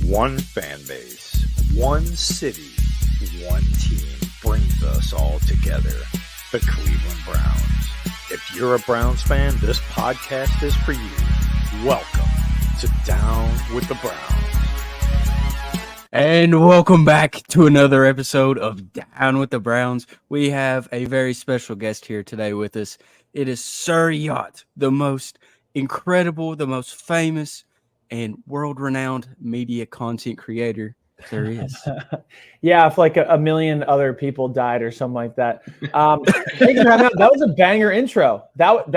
One fan base, one city, one team brings us all together. The Cleveland Browns. If you're a Browns fan, this podcast is for you. Welcome to Down with the Browns. And welcome back to another episode of Down with the Browns. We have a very special guest here today with us. It is Sir Yacht, the most incredible, the most famous, and world-renowned media content creator there is. Yeah, if like a million other people died or something like that. Thank you for having me on. That was a banger intro. That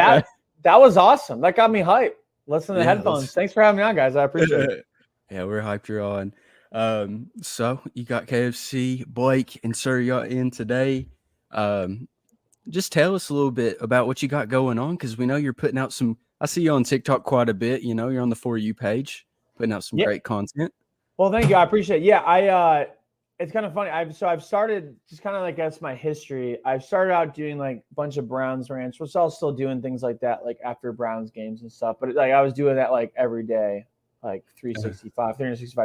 was awesome. That got me hyped. Listen to the headphones. Thanks for having me on, guys. I appreciate it. Yeah, we're hyped you're on. So you got KFC, Blake, and Sir Yacht in today. Just tell us a little bit about what you got going on, because we know you're putting out some. I see you on TikTok quite a bit. You know, you're on the For You page, putting out some great content. Well, thank you. I appreciate it. Yeah, it's kind of funny. I've started just kind of like, that's my history. I've started out doing like a bunch of Browns rants, which I was still doing things like that, like after Browns games and stuff. But like I was doing that like every day, like 365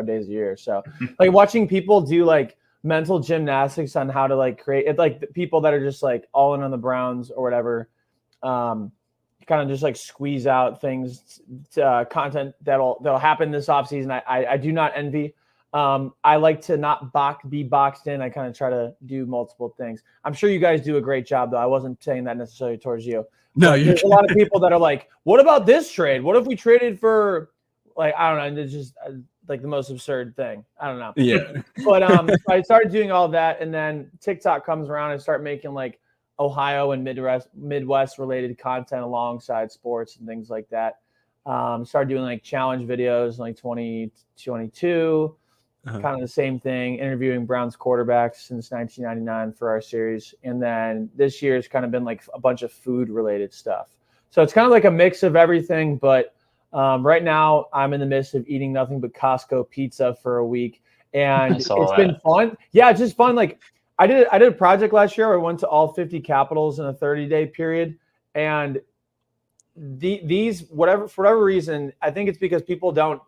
days a year. So like watching people do like mental gymnastics on how to like create it, like the people that are just like all in on the Browns or whatever. Kind of just like squeeze out things, content that'll happen this offseason. I do not envy. I like to not be boxed in. I kind of try to do multiple things. I'm sure you guys do a great job, though. I wasn't saying that necessarily towards you. No, there's a lot of people that are like, what about this trade? What if we traded for, like, I don't know. And it's just like the most absurd thing. I don't know. Yeah. But I started doing all that, and then TikTok comes around and start making like Ohio and Midwest related content alongside sports and things like that. Started doing like challenge videos in like 2022, kind of the same thing, interviewing Browns quarterbacks since 1999 for our series. And then this year has kind of been like a bunch of food related stuff. So it's kind of like a mix of everything. But right now I'm in the midst of eating nothing but Costco pizza for a week. And it's been fun. Yeah, it's just fun. Like, I did a project last year where I went to all 50 capitals in a 30-day period. And these, for whatever reason, I think it's because people don't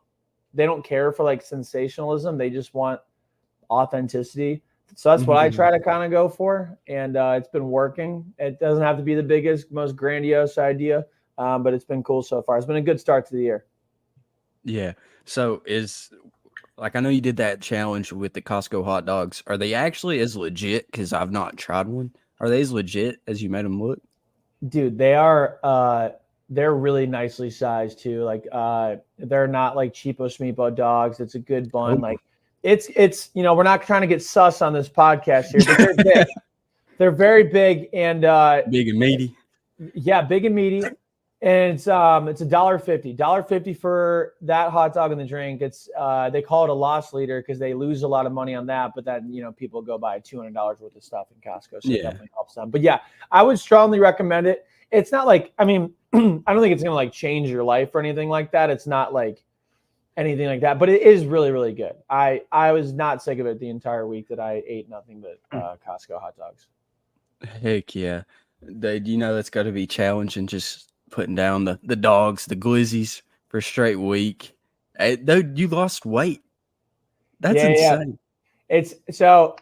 care for like sensationalism. They just want authenticity. So that's what I try to kind of go for. And it's been working. It doesn't have to be the biggest, most grandiose idea, but it's been cool so far. It's been a good start to the year. Yeah. So like, I know you did that challenge with the Costco hot dogs. Are they actually as legit? Because I've not tried one. Are they as legit as you made them look? Dude, they are. They're really nicely sized too. Like, they're not like cheapo schmeepo dogs. It's a good bun. Like, it's we're not trying to get sus on this podcast here, but they're big. They're very big and big and meaty. Yeah, big and meaty. And it's $1.50 for that hot dog and the drink. It's they call it a loss leader because they lose a lot of money on that. But then people go buy $200 worth of stuff in Costco, so it definitely helps them. But yeah, I would strongly recommend it. It's not like I don't think it's gonna like change your life or anything like that. It's not like anything like that, but it is really, really good. I was not sick of it the entire week that I ate nothing but Costco hot dogs. Heck yeah, that's got to be challenging, just putting down the dogs, the glizzies for a straight week. Though you lost weight. That's insane. It's so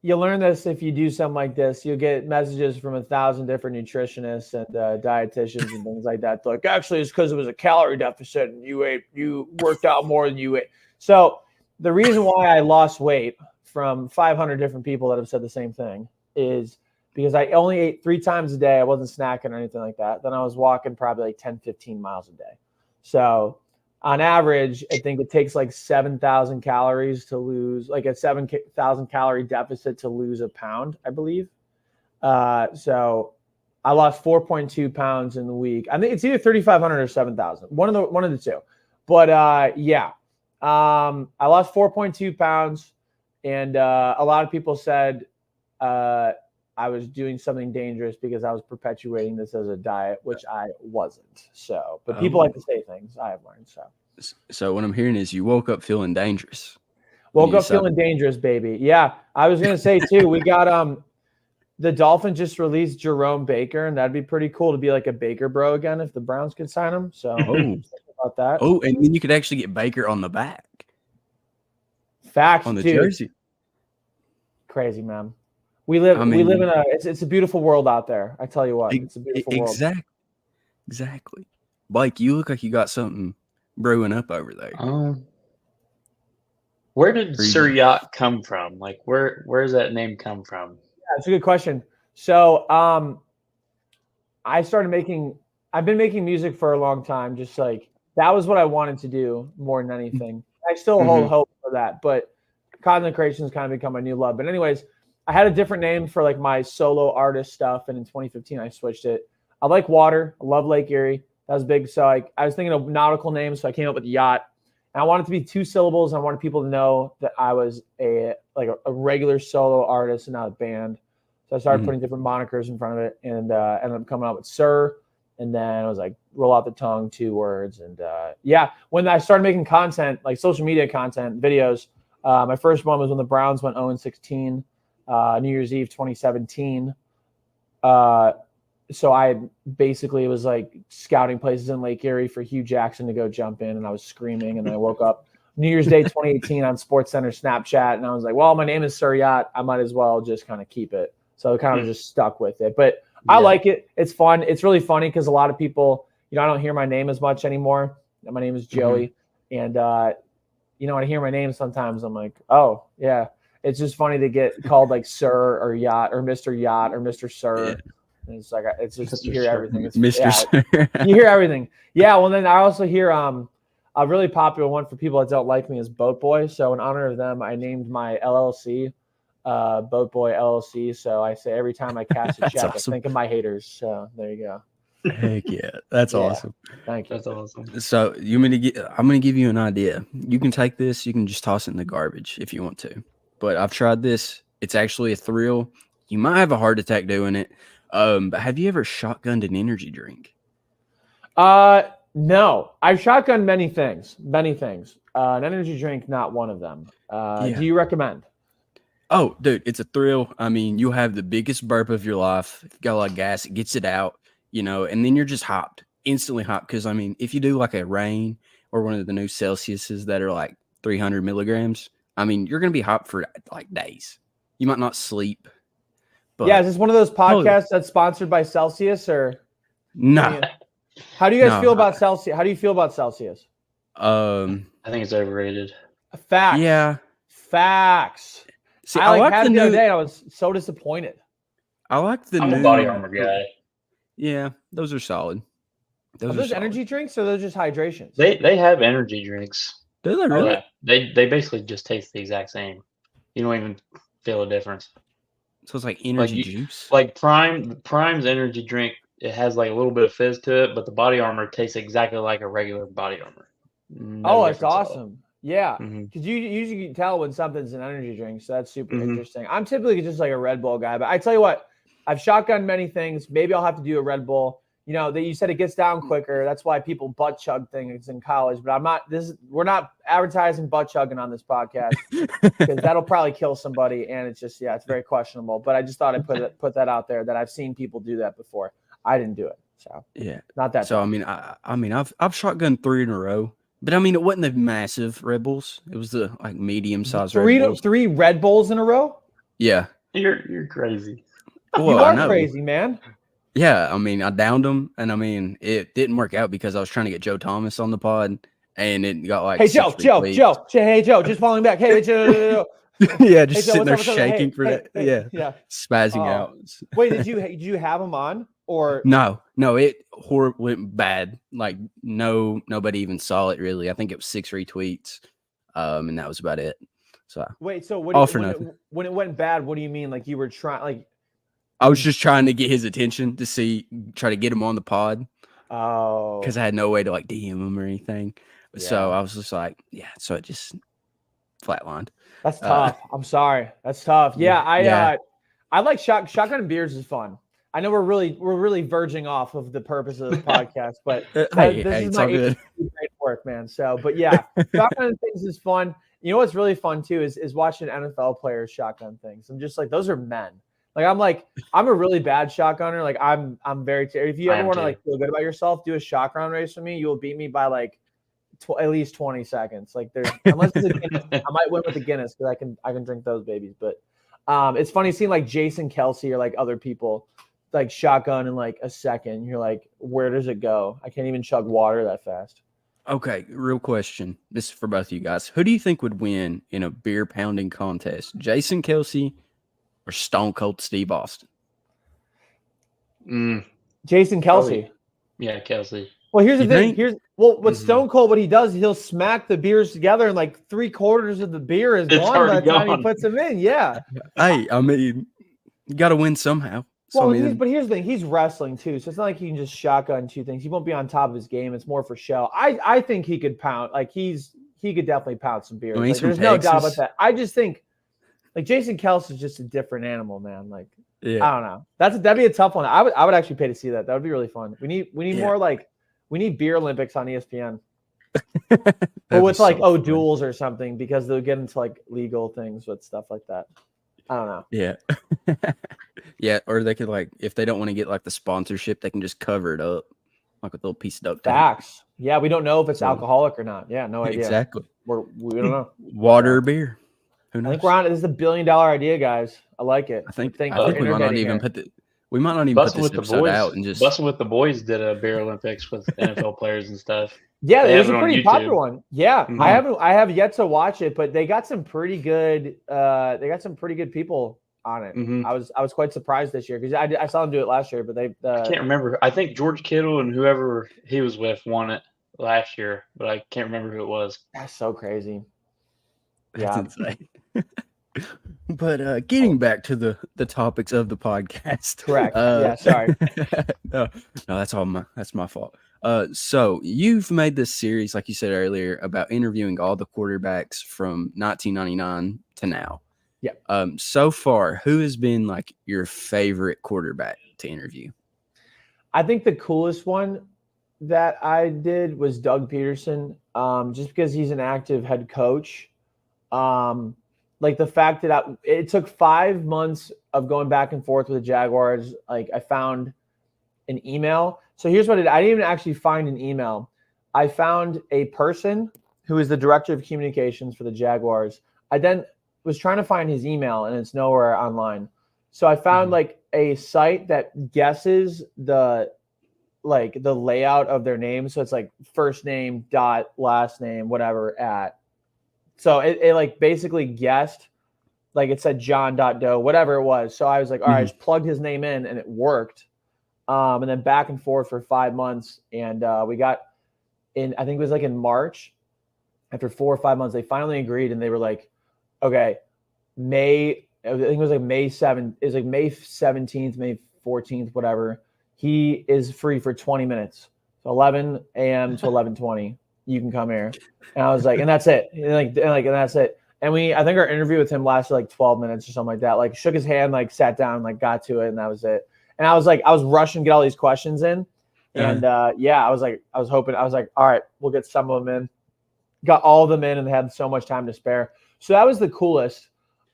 you learn this if you do something like this. You'll get messages from 1,000 different nutritionists and dietitians and things like that. Like, actually, it's because it was a calorie deficit and you worked out more than you ate. So the reason why I lost weight from 500 different people that have said the same thing is because I only ate 3 times a day. I wasn't snacking or anything like that. Then I was walking probably like 10, 15 miles a day. So on average, I think it takes like 7,000 calories to lose, like a 7,000 calorie deficit to lose a pound, I believe. So I lost 4.2 pounds in the week. I think it's either 3,500 or 7,000, one of the two. But I lost 4.2 pounds, and a lot of people said I was doing something dangerous because I was perpetuating this as a diet, which I wasn't. So, but people like to say things, I have learned. So what I'm hearing is you woke up feeling dangerous. Woke up feeling dangerous, baby. Yeah, I was gonna say too. We got the Dolphins just released Jerome Baker, and that'd be pretty cool to be like a Baker bro again if the Browns could sign him. So about that. Oh, and then you could actually get Baker on the back. Facts, on the dude. jersey. Crazy, man. We live in it's a beautiful world out there. I tell you what, it's a beautiful world. Exactly. Blake, you look like you got something brewing up over there. Where did Sir Yacht come from? Like, where's that name come from? Yeah, it's a good question. So, I've been making music for a long time. Just like that was what I wanted to do more than anything. I still hold hope for that, but content creation has kind of become my new love. But anyways, I had a different name for like my solo artist stuff, and in 2015 I switched it. I like water. I love Lake Erie. That was big. So I was thinking of nautical names, so I came up with Yacht. And I wanted it to be 2 syllables. I wanted people to know that I was a regular solo artist and not a band. So I started putting different monikers in front of it, and ended up coming up with Sir. And then I was like, roll out the tongue, 2 words. And when I started making content, like social media content, videos, my first one was when the Browns went 0-16, New Year's Eve 2017. So I basically was like scouting places in Lake Erie for Hugh Jackson to go jump in, and I was screaming. And then I woke up New Year's Day 2018 on SportsCenter Snapchat, and I was like, well, my name is Sir Yacht. I might as well just kind of keep it. So I kind of just stuck with it. But I like it. It's fun. It's really funny because a lot of people, I don't hear my name as much anymore. My name is Joey. And, when I hear my name sometimes, I'm like, oh, yeah. It's just funny to get called like Sir or Yacht or Mr. Yacht or Mr. Sir. Yeah. And it's like, it's just, you hear everything. It's, Mr. Sir. You hear everything. Yeah. Well, then I also hear a really popular one for people that don't like me is Boat Boy. So in honor of them, I named my LLC Boat Boy LLC. So I say every time I cast a check, awesome. I think of my haters. So there you go. Heck yeah. That's awesome. Thank you. That's awesome. So I'm going to give you an idea. You can take this, you can just toss it in the garbage if you want to. But I've tried this. It's actually a thrill. You might have a heart attack doing it. But have you ever shotgunned an energy drink? No. I've shotgunned many things. An energy drink, not one of them. Do you recommend? Oh, dude, it's a thrill. I mean, you have the biggest burp of your life. If you've got a lot of gas, it gets it out, and then you're just hopped, instantly hopped. Because, I mean, if you do like a Reign or one of the new Celsiuses that are like 300 milligrams, I mean, you're going to be hopped for like days. You might not sleep. But is this one of those podcasts that's sponsored by Celsius or? No. How do you guys feel about Celsius? How do you feel about Celsius? I think it's overrated. Facts. Yeah. Facts. See, I like had it the other day, and I was so disappointed. I like the I'm new a Body Armor guy. Yeah, those are solid. Are those energy drinks or are those just hydrations? They have energy drinks. Do they really? Yeah. They basically just taste the exact same. You don't even feel a difference. So it's like energy juice. Like Prime's energy drink, it has like a little bit of fizz to it, but the Body Armor tastes exactly like a regular Body Armor. That's awesome. Yeah, because you usually can tell when something's an energy drink, so that's super interesting. I'm typically just like a Red Bull guy, but I tell you what, I've shotgunned many things. Maybe I'll have to do a Red Bull. You said it gets down quicker. That's why people butt chug things in college. But I'm not. We're not advertising butt chugging on this podcast because that'll probably kill somebody, and it's just it's very questionable. But I just thought I'd put that out there that I've seen people do that before. I didn't do it, so not that. So bad. I've shotgunned 3 in a row. But I mean, it wasn't the massive Red Bulls. It was the like medium-sized Red Bulls. 3 Red Bulls in a row? Yeah. You're crazy. Well, you are crazy, man. Yeah, I mean, I downed them, and I mean, it didn't work out because I was trying to get Joe Thomas on the pod, and it got like, hey Joe, just falling back. Hey Joe. Yeah, just sitting there shaking for that. Yeah, spazzing out. Wait, did you have him on? Or no, it went bad. Like nobody even saw it really. I think it was 6 retweets, and that was about it. So wait, so when it went bad, what do you mean? Like you were trying, like I was just trying to get his attention to try to get him on the pod. Oh, because I had no way to like DM him or anything. Yeah. So I was just like, so it just flatlined. That's tough. I'm sorry, that's tough. Yeah, I like shotgun beers is fun. I know we're really verging off of the purpose of the podcast, but this is my great work, man. So, but shotgun things is fun. You know what's really fun too is watching NFL players shotgun things. I'm just like, those are men. I'm a really bad shotgunner. Like I'm very. If you ever want to like feel good about yourself, do a shotgun race with me. You will beat me by like at least 20 seconds. Like there's unless it's a Guinness, I might win with the Guinness because I can drink those babies. But it's funny seeing like Jason Kelsey or like other people like shotgun in like a second. You're like, where does it go? I can't even chug water that fast. Okay, real question. This is for both of you guys. Who do you think would win in a beer pounding contest? Jason Kelsey or Stone Cold Steve Austin? Jason Kelsey. Probably. Yeah, Kelsey. Well, here's the You thing. think? What Stone Cold, what he does, he'll smack the beers together, and like 3/4 of the beer is It's gone by already the time he gone. puts them in. Yeah. Hey, I mean, you got to win somehow. So, Well, I mean, but here's the thing. He's wrestling too, so it's not like he can just shotgun two things. He won't be on top of his game. It's more for show. I think he could pound. Like he could definitely pound some beers. I mean, Like, he's from there's no doubt about Texas. that. I just think like Jason Kelsey is just a different animal, man. Like yeah. I don't know. That'd be a tough one. I would actually pay to see that. That would be really fun. We need Yeah. more like we need beer Olympics on ESPN. That'd Or be with like so fun. duels or something because they'll get into like legal things with stuff like that. I don't know. Yeah. Yeah, or they could like if they don't want to get like the sponsorship, they can just cover it up like with a little piece of duct tape. Facts. Yeah, we don't know if it's So- alcoholic or not. Yeah, no idea. Exactly. We don't know. Water or beer. Who knows? I think we're on. This is a $1 billion idea, guys. I like it. I think we're we might not innovating even here. we might not even Busting put with this the episode boys. out and just Busting with the boys did a beer Olympics with NFL players and stuff. Yeah, They it was have a it on pretty YouTube. popular one. Yeah, Mhm. I have yet to watch it, but they got some pretty good. They got some pretty good people on it. Mhm. I was quite surprised this year because I saw them do it last year, but they I can't remember. I think George Kittle and whoever he was with won it last year, but I can't remember who it was. that's so crazy. that's Yeah. insane. But getting back to the topics of the podcast. Correct. Yeah, sorry. no, that's my fault. So you've made this series, like you said earlier, about interviewing all the quarterbacks from 1999 to now. Yeah. So far, who has been like your favorite quarterback to interview? I think the coolest one that I did was Doug Peterson, just because he's an active head coach. Like the fact that it took 5 months of going back and forth with the Jaguars. Like I found an email. So here's what I didn't even actually find an email. I found a person who is the director of communications for the Jaguars. I then was trying to find his email and it's nowhere online. So I found like a site that guesses the layout of their name. So it's like first name dot last name, whatever at. So it like basically guessed, like it said John.Doe, whatever it was. So I was like, all right, I just plugged his name in and it worked. And then back and forth for 5 months. And we got in, I think it was like in March, after 4 or 5 months, they finally agreed and they were like, okay, I think it was like May 7th. It was like May 17th, May 14th, whatever. He is free for 20 minutes. So 11 a.m. to 11:20. You can come here. And I was like, and that's it. And that's it. And I think our interview with him lasted like 12 minutes or something like that. Like shook his hand, like sat down, like got to it. And that was it. And I was rushing to get all these questions in. And I was like, all right, we'll get some of them in. Got all of them in and they had so much time to spare. So that was the coolest,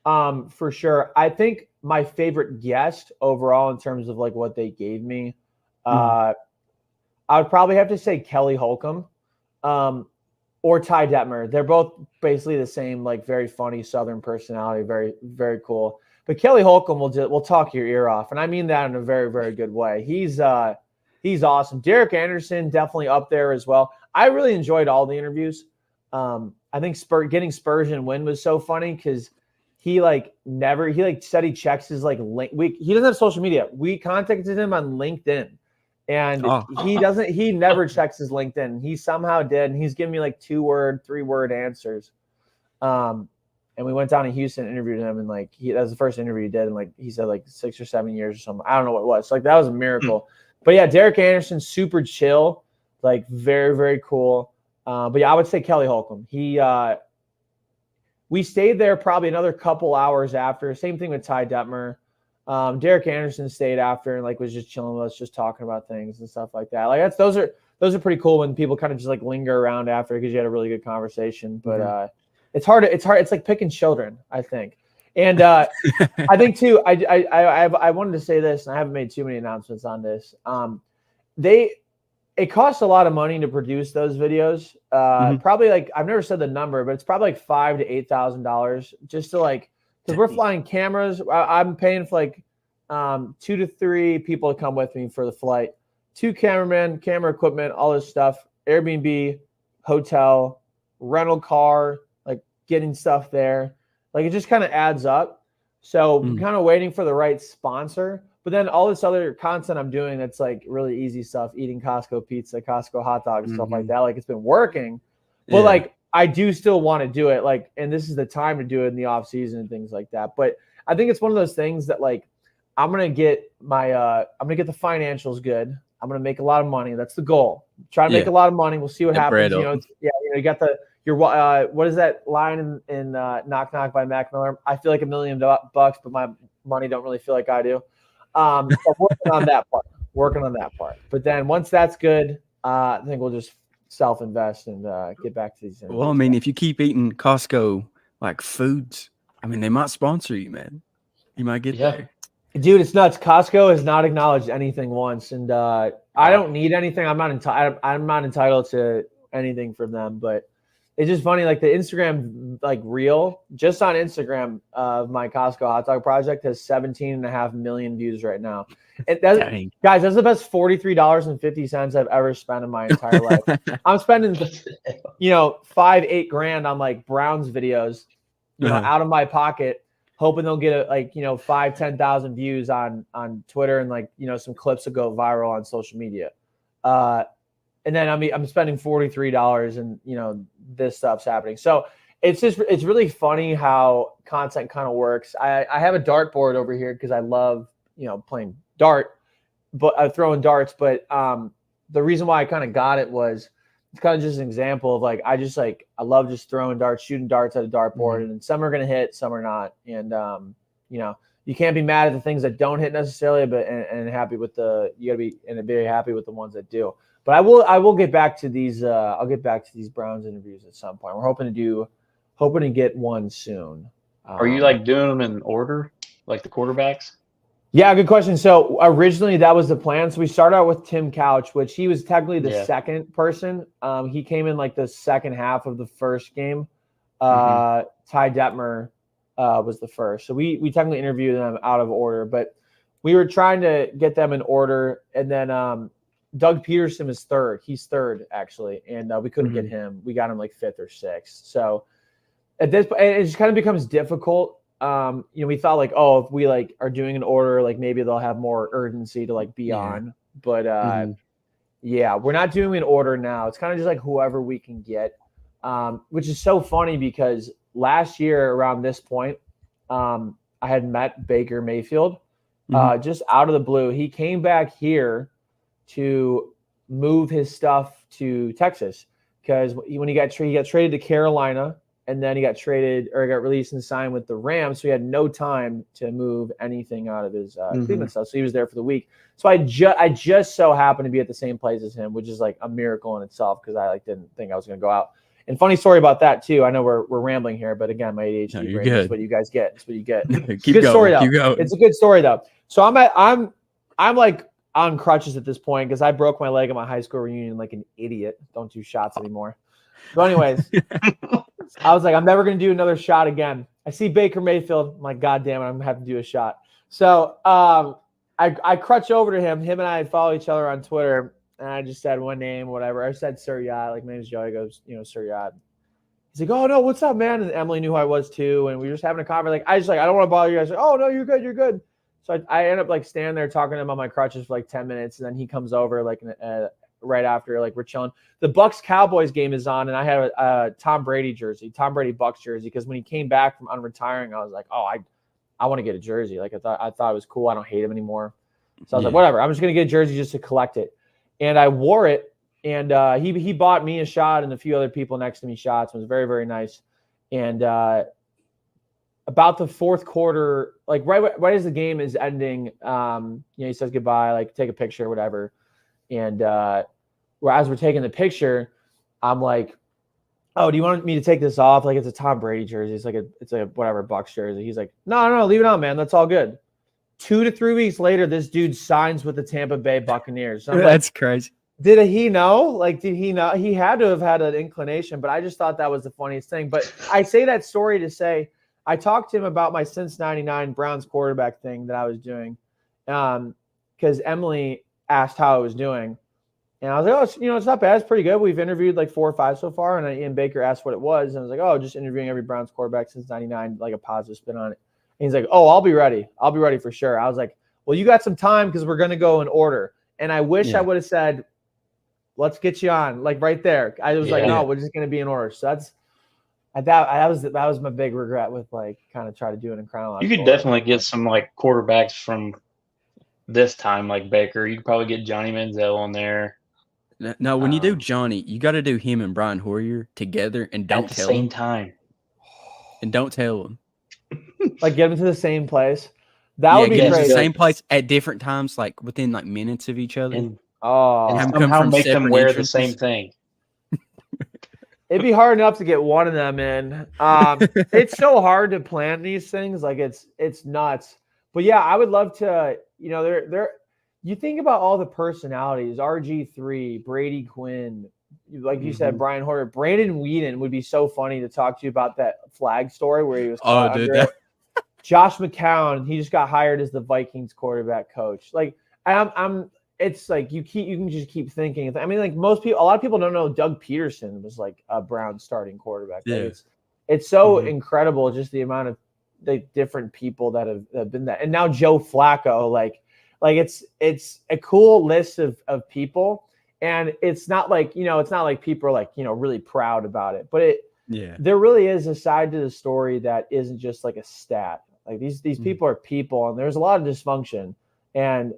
for sure. I think my favorite guest overall in terms of like what they gave me, I would probably have to say Kelly Holcomb, or Ty Detmer. They're both basically the same, like very funny Southern personality, very, very cool. But Kelly Holcomb will talk your ear off. And I mean that in a very, very good way. He's awesome. Derek Anderson, definitely up there as well. I really enjoyed all the interviews. I think getting Spurgeon win was so funny because he said he checks his like link. He doesn't have social media. We contacted him on LinkedIn, and he never checks his LinkedIn. He somehow did, and he's giving me like 2-word, 3-word answers. And we went down to Houston and interviewed him, and like that was the first interview he did, and like he said like 6 or 7 years or something. I don't know what it was. So, like that was a miracle. But yeah, Derek Anderson, super chill, like very, very cool. But yeah, I would say Kelly Holcomb. We stayed there probably another couple hours after. Same thing with Ty Detmer. Derek Anderson stayed after and like was just chilling with us, just talking about things and stuff like that. Like those are pretty cool when people kind of just like linger around after because you had a really good conversation. But it's hard. It's like picking children, I think. And I think too. I wanted to say this, and I haven't made too many announcements on this. it costs a lot of money to produce those videos. Probably like, I've never said the number, but it's probably like $5,000 to $8,000 just to like, because we're flying cameras. I'm paying for like 2 to 3 people to come with me for the flight. 2 cameramen, camera equipment, all this stuff, Airbnb, hotel, rental car, like getting stuff there. Like it just kind of adds up. So I'm kind of waiting for the right sponsor. But then all this other content I'm doing that's like really easy stuff, eating Costco pizza, Costco hot dogs, stuff like that. Like it's been working. But like I do still want to do it. Like, and this is the time to do it in the off season and things like that. But I think it's one of those things that like I'm gonna get the financials good. I'm gonna make a lot of money. That's the goal. Try to make a lot of money. We'll see what happens. You got your what is that line in Knock Knock by Mac Miller? I feel like $1 million, but my money don't really feel like I do. So working on that part. But then once that's good, I think we'll just self-invest and get back to these. Well, I mean, if you keep eating Costco like foods, I mean, they might sponsor you, man. You might get there. Dude, it's nuts. Costco has not acknowledged anything once, and I don't need anything. I'm not entitled to anything from them, but it's just funny. Like the Instagram reel, just on Instagram of my Costco hot dog project has 17.5 million views right now. And guys, that's the best $43.50 I've ever spent in my entire life. I'm spending, $5-8 grand on like Browns videos, out of my pocket, hoping they'll get 5,000-10,000 views on Twitter and some clips will go viral on social media. And then I'm spending $43 and this stuff's happening. So it's really funny how content kind of works. I have a dartboard over here because I love playing dart, but throwing darts. But the reason why I kind of got it was it's kind of just an example of I love just throwing darts, shooting darts at a dartboard, and some are gonna hit, some are not, and you can't be mad at the things that don't hit necessarily, but and happy with you gotta be very happy with the ones that do. But I will get back to these. I'll get back to these Browns interviews at some point. We're hoping to get one soon. Are you doing them in order, like the quarterbacks? Yeah, good question. So originally that was the plan. So we started out with Tim Couch, which he was technically the second person. He came in the second half of the first game. Ty Detmer was the first. So we technically interviewed them out of order, but we were trying to get them in order. And then Doug Peterson is third. He's third actually, and we couldn't get him. We got him 5th or 6th. So at this point, it just kind of becomes difficult. We thought if we are doing an order, maybe they'll have more urgency to be on. But we're not doing an order now. It's kind of just whoever we can get, which is so funny because last year around this point, I had met Baker Mayfield just out of the blue. He came back here to move his stuff to Texas because when he got traded to Carolina, and then he got released and signed with the Rams. So he had no time to move anything out of his Cleveland stuff. So he was there for the week. So I just so happened to be at the same place as him, which is a miracle in itself because I didn't think I was going to go out. And funny story about that too. I know we're rambling here, but again, my ADHD brain is what you guys get. It's what you get. It's a good story though. It's a good story though. So I'm on crutches at this point because I broke my leg at my high school reunion like an idiot. Don't do shots anymore. So anyways, I was I'm never going to do another shot again. I see Baker Mayfield. I'm God damn it, I'm going to have to do a shot. So I crutch over to him. Him and I follow each other on Twitter, and I just said one name, whatever. I said Sir Yacht, my name's Joe. He goes, Sir Yacht. He's oh, no, what's up, man? And Emily knew who I was too, and we were just having a conversation. I don't want to bother you guys. Oh, no, you're good, you're good. So I end up standing there talking to him on my crutches for 10 minutes, and then he comes over right after, we're chilling. The Bucks-Cowboys game is on, and I had a Tom Brady Bucks jersey, because when he came back from unretiring, I was I want to get a jersey. I thought it was cool. I don't hate him anymore. So I was whatever. I'm just going to get a jersey just to collect it. And I wore it, and he bought me a shot and a few other people next to me shots. It was very, very nice. And about the fourth quarter, right as the game is ending, he says goodbye, take a picture or whatever. And as we're taking the picture, I'm oh, do you want me to take this off? It's a Tom Brady jersey. It's a whatever Bucks jersey. He's no, leave it on, man. That's all good. 2 to 3 weeks later, this dude signs with the Tampa Bay Buccaneers. So that's crazy. Did he know? Like, did he know? He had to have had an inclination, but I just thought that was the funniest thing. But I say that story to say I talked to him about my since '99 Browns quarterback thing that I was doing, because Emily asked how I was doing, and I was like, "Oh, it's not bad. It's pretty good. We've interviewed like 4 or 5 so far." And Ian Baker asked what it was, and I was like, "Oh, just interviewing every Browns quarterback since '99, like a positive spin on it." And he's like, "Oh, I'll be ready. I'll be ready for sure." I was like, "Well, you got some time because we're gonna go in order." And I wish I would have said, "Let's get you on," like right there. I was like, "No, we're just gonna be in order." So that was my big regret with like kind of try to do it in chronological. You could definitely get some like quarterbacks from this time, like Baker. You could probably get Johnny Manziel on there. No, when you do Johnny, you got to do him and Brian Hoyer together, and don't at the tell same him. time. And don't tell him. Like get them to the same place. That would be get great. The same place at different times, like within like minutes of each other. And have them somehow from make them separate wear entrances. the same thing. It'd be hard enough to get one of them in. It's so hard to plan these things. Like it's nuts. But yeah, I would love to, you think about all the personalities, RG3, Brady Quinn, like you said, Brian Hoyer, Brandon Whedon would be so funny to talk to you about that flag story where he was caught under it. Josh McCown, he just got hired as the Vikings quarterback coach. Like it's like you can just keep thinking. I mean, like a lot of people don't know Doug Peterson was like a Browns starting quarterback. Yeah. Like it's so incredible just the amount of the different people that have been that. And now Joe Flacco, like it's a cool list of people. And it's not like, it's not like people are like, really proud about it, but there really is a side to the story that isn't just like a stat. Like these people are people, and there's a lot of dysfunction, and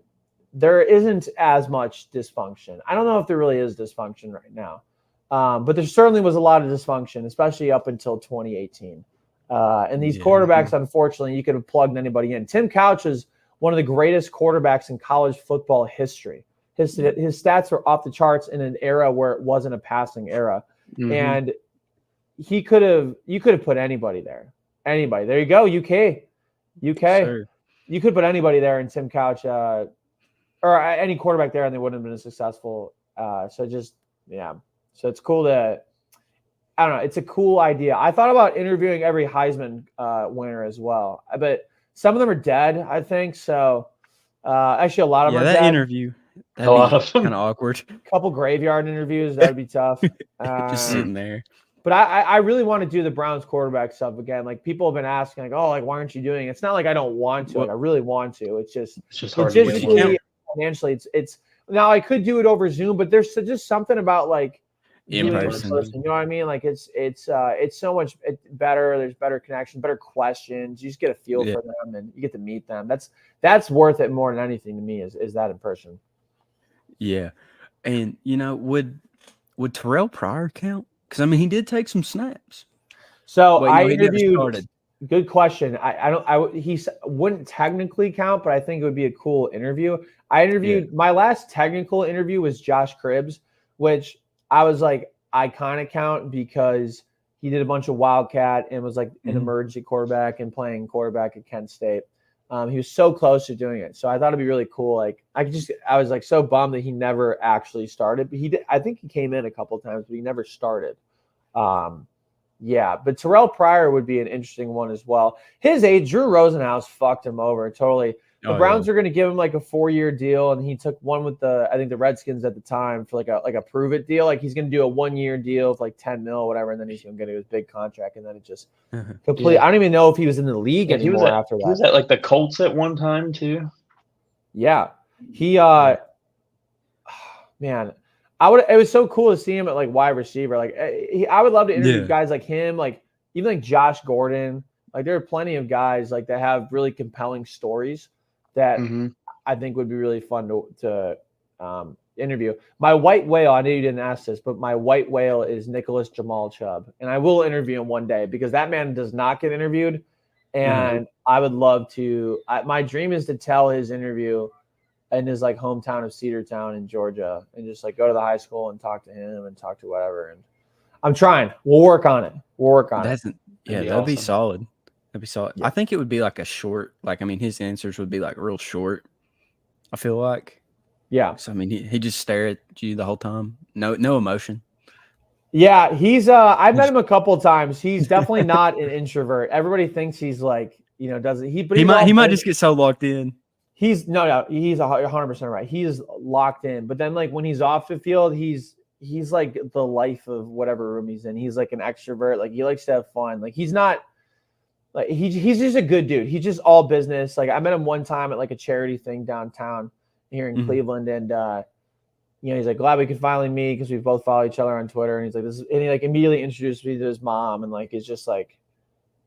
there isn't as much dysfunction. I don't know if there really is dysfunction right now, but there certainly was a lot of dysfunction, especially up until 2018. And these quarterbacks, unfortunately, you could have plugged anybody in. Tim Couch is one of the greatest quarterbacks in college football history. His stats were off the charts in an era where it wasn't a passing era, and you could have put anybody there. Anybody. There you go. UK. Sure. You could put anybody there in Tim Couch, or any quarterback there, and they wouldn't have been as successful. So it's cool I don't know. It's a cool idea. I thought about interviewing every Heisman winner as well, but some of them are dead, I think. So actually, a lot of them are that dead. interview. That'd be kind of awkward. A couple graveyard interviews, that would be tough. Just sitting there. But I really want to do the Browns quarterback stuff again. Like people have been asking, like, "Oh, like why aren't you doing it?" It's not like I don't want to. Like I really want to. It's just hard to logistically, financially. It's now I could do it over Zoom, but there's just something about like in person. You know what I mean? Like it's so much better. There's better connection, better questions. You just get a feel for them, and you get to meet them. That's worth it more than anything to me. Is that in person? Yeah, and would Terrell Pryor count? Because I mean, he did take some snaps. So I interviewed. Good question. He wouldn't technically count, but I think it would be a cool interview. I interviewed my last technical interview was Josh Cribbs, which I was like, I kind of count because he did a bunch of Wildcat and was like an emergency quarterback and playing quarterback at Kent State. He was so close to doing it. So I thought it'd be really cool. Like I was like so bummed that he never actually started, but he did. I think he came in a couple of times, but he never started. But Terrell Pryor would be an interesting one as well. His age, Drew Rosenhaus fucked him over totally. The Browns are going to give him like a 4-year deal, and he took one with the Redskins at the time for like a prove it deal. Like he's going to do a 1-year deal of like 10 mil or whatever, and then he's going to get his big contract, and then it just completely. I don't even know if he was in the league anymore after that. He was at like the Colts at one time too. Yeah, he man. It was so cool to see him at like wide receiver. Like I would love to interview guys like him, like even like Josh Gordon. Like there are plenty of guys like that have really compelling stories that I think would be really fun to interview. My white whale, I know you didn't ask this, but my white whale is Nicholas Jamal Chubb. And I will interview him one day because that man does not get interviewed. And I would love to. My dream is to tell his interview in his like hometown of Cedartown in Georgia and just like go to the high school and talk to him and talk to whatever. And I'm trying. We'll work on it. That'd be solid. That'd be solid. Yeah. I think it would be like a short, like, I mean, his answers would be like real short. I feel like. Yeah. So I mean, he just stare at you the whole time. No emotion. Yeah, he's I've met him a couple times. He's definitely not an introvert. Everybody thinks he's like, doesn't he? But He he's might just get so locked in. He's 100% right. He's locked in. But then like when he's off the field, he's like the life of whatever room he's in. He's like an extrovert. Like he likes to have fun. Like he's not like he's just a good dude. He's just all business. Like I met him one time at like a charity thing downtown here in Cleveland, and he's like, glad we could finally meet because we both follow each other on Twitter. And he's like, and he like immediately introduced me to his mom, and like he's like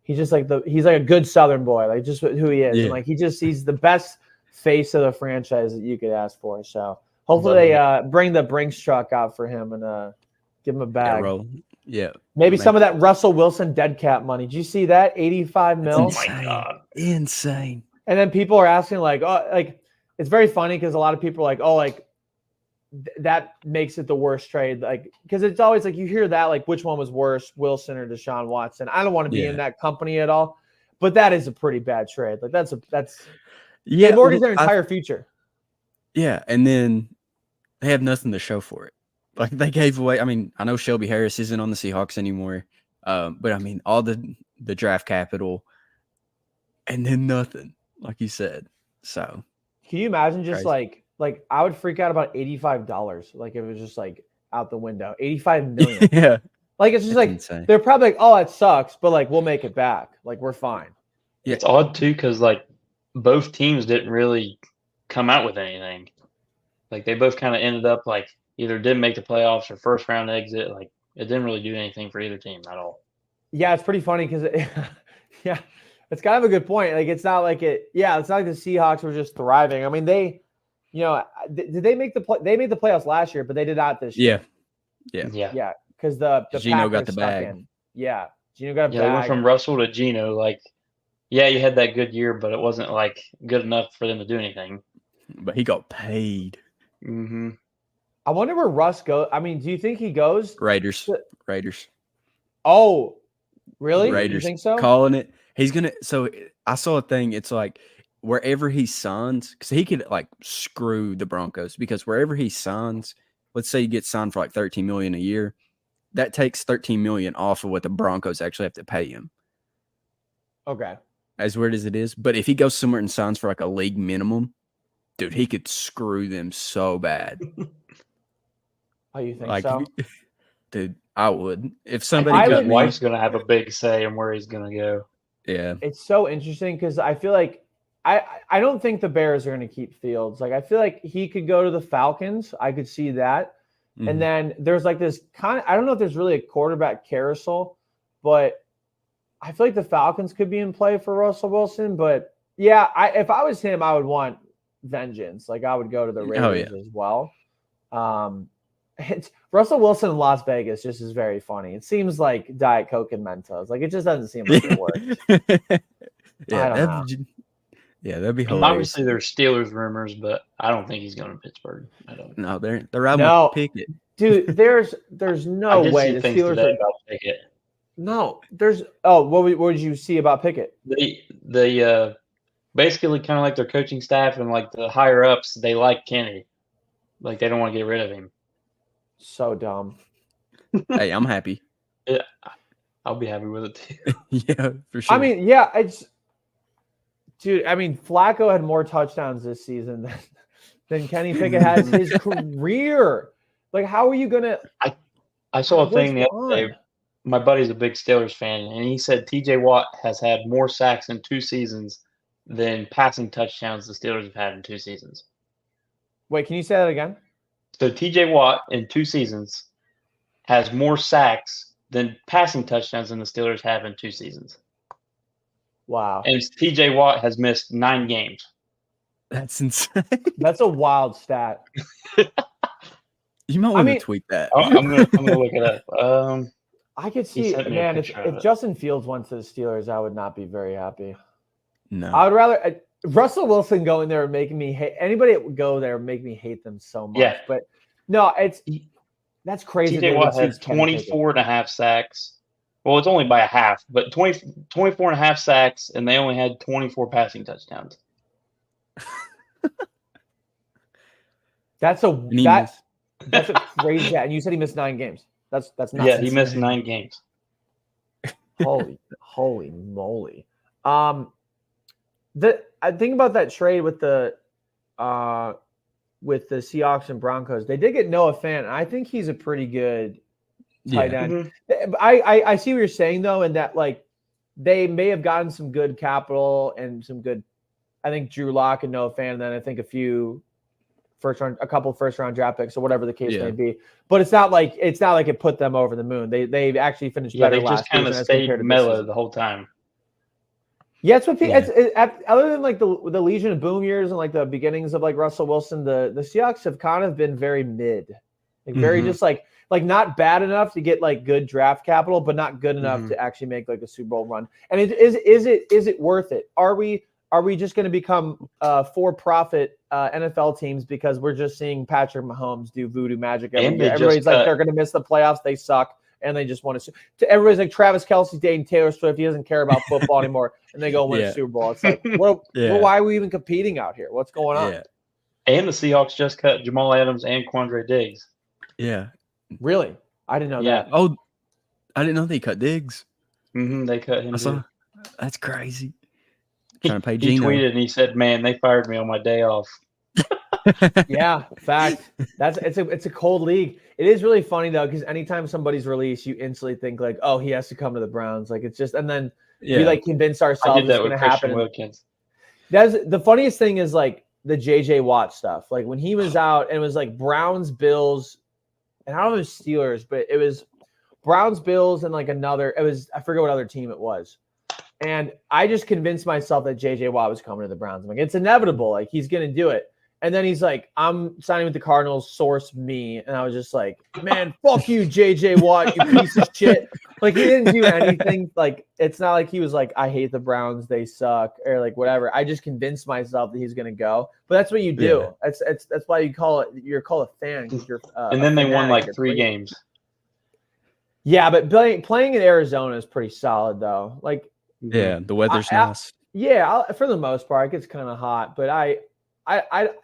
a good Southern boy, like just who he is, and like he's the best face of the franchise that you could ask for. So hopefully they bring the Brinks truck out for him and give him a bag. Yeah. Maybe some of that Russell Wilson dead cap money. Did you see that? 85 mil. Oh my God. Insane. And then people are asking like, oh, like it's very funny because a lot of people are like, oh, like that makes it the worst trade. Like, because it's always like you hear that, like which one was worse, Wilson or Deshaun Watson? I don't want to be in that company at all, but that is a pretty bad trade. Like that's they mortgage their entire future. Yeah. And then they have nothing to show for it. Like they gave away. I mean, I know Shelby Harris isn't on the Seahawks anymore, but I mean, all the draft capital, and then nothing, like you said. So, can you imagine just crazy. like I would freak out about $85, like it was just like out the window. 85 million. Yeah, like it's just like insane. They're probably like, oh, that sucks, but like we'll make it back. Like we're fine. Yeah. It's odd too because like both teams didn't really come out with anything. Like they both kind of ended up like either didn't make the playoffs or first round exit. Like it didn't really do anything for either team at all. Yeah, it's pretty funny because yeah, it's kind of a good point. Like it's not like it's not like the Seahawks were just thriving. I mean, they, did they make they made the playoffs last year, but they did not this year. Yeah. Because the Geno Packers got the bag. In. Yeah, Geno got a bag. They went from Russell to Geno. Like, yeah, you had that good year, but it wasn't like good enough for them to do anything. But he got paid. Mm-hmm. I wonder where Russ goes. I mean, do you think he goes? Raiders. Oh, really? Raiders. You think so? Calling it. He's going to – so I saw a thing. It's like wherever he signs – because he could like screw the Broncos because wherever he signs, let's say he gets signed for like $13 million a year, that takes $13 million off of what the Broncos actually have to pay him. Okay. As weird as it is. But if he goes somewhere and signs for like a league minimum, dude, he could screw them so bad. Oh, you think so? Dude, I would. If somebody his wife's going to have a big say in where he's going to go. Yeah. It's so interesting because I feel like I don't think the Bears are going to keep Fields. Like I feel like he could go to the Falcons. I could see that. Mm-hmm. And then there's like this kind of, I don't know if there's really a quarterback carousel, but I feel like the Falcons could be in play for Russell Wilson. But yeah, if I was him, I would want vengeance. Like I would go to the Raiders as well. It's Russell Wilson in Las Vegas just is very funny. It seems like Diet Coke and Mentos. Like it just doesn't seem like it works. That'd be hilarious. Obviously, there's Steelers rumors, but I don't think he's going to Pittsburgh. I don't. No, they're riding with Pickett. Dude, there's no way the Steelers are about Pickett. No, there's. Oh, what did you see about Pickett? They basically kind of like their coaching staff and like the higher ups, they like Kenny. Like they don't want to get rid of him. So dumb. Hey, I'm happy. Yeah, I'll be happy with it too. Yeah, for sure. I mean, yeah, dude. I mean, Flacco had more touchdowns this season than Kenny Pickett has his career. Like, how are you gonna? I saw a thing the other day. My buddy's a big Steelers fan, and he said T.J. Watt has had more sacks in 2 seasons than passing touchdowns the Steelers have had in 2 seasons. Wait, can you say that again? So T.J. Watt in 2 seasons has more sacks than passing touchdowns than the Steelers have in 2 seasons. Wow. And T.J. Watt has missed 9 games. That's insane. That's a wild stat. You might want to tweet that. I'm gonna look it up. I could see, man, if Justin Fields went to the Steelers, I would not be very happy. No. I would rather Russell Wilson going there and making me hate anybody that would go there and make me hate them so much. Yeah. But no, that's crazy. TJ Watt has 24 and a half sacks. Well, it's only by a half, but 24 and a half sacks, and they only had 24 passing touchdowns. That's a And he that missed. that's a crazy stat. And you said he missed 9 games. That's nuts. Yeah, he missed 9 games. Holy moly. I think about that trade with the Seahawks and Broncos. They did get Noah Fant, and I think he's a pretty good tight end. I see what you're saying though, in that like they may have gotten some good capital and some good. I think Drew Lock and Noah Fant, and then I think a couple first round draft picks or whatever the case may be. But it's not like it put them over the moon. They actually finished better last season. They just kind of stayed mellow the whole time. Yeah, it's what other than like the Legion of Boom years and like the beginnings of like Russell Wilson, the Seahawks have kind of been very mid, like very just like not bad enough to get like good draft capital, but not good enough to actually make like a Super Bowl run. And is it worth it? Are we just going to become for-profit NFL teams because we're just seeing Patrick Mahomes do voodoo magic every year? Everybody's like they're going to miss the playoffs. They suck. And they just want to everybody's like Travis Kelce's dating Taylor Swift. He doesn't care about football anymore. And they go win a Super Bowl. It's like, well, why are we even competing out here? What's going on? Yeah. And the Seahawks just cut Jamal Adams and Quandre Diggs. Yeah. Really? I didn't know that. Oh, I didn't know they cut Diggs. They cut him. That's crazy. Trying to pay He Geno. tweeted and he said, "Man, they fired me on my day off." Yeah, fact. It's a cold league. It is really funny though, because anytime somebody's released, you instantly think like, oh, he has to come to the Browns. Like it's just, and then we like convince ourselves it's going to happen. Wilkins. That's the funniest thing is like the JJ Watt stuff. Like when he was out and it was like Browns, Bills, and I don't know if it was Steelers, but it was Browns, Bills, and like another. It was I forget what other team it was. And I just convinced myself that JJ Watt was coming to the Browns. I'm like, it's inevitable. Like he's going to do it. And then he's like, I'm signing with the Cardinals, source me. And I was just like, man, fuck you, JJ Watt, you piece of shit. Like he didn't do anything. Like it's not like he was like, I hate the Browns, they suck, or like whatever. I just convinced myself that he's gonna go. But that's what you do. Yeah. That's why you're called a fan. You're, and then they won like 3 games. Yeah, but playing in Arizona is pretty solid though. Like yeah, the weather's nice. For the most part, it gets kind of hot, but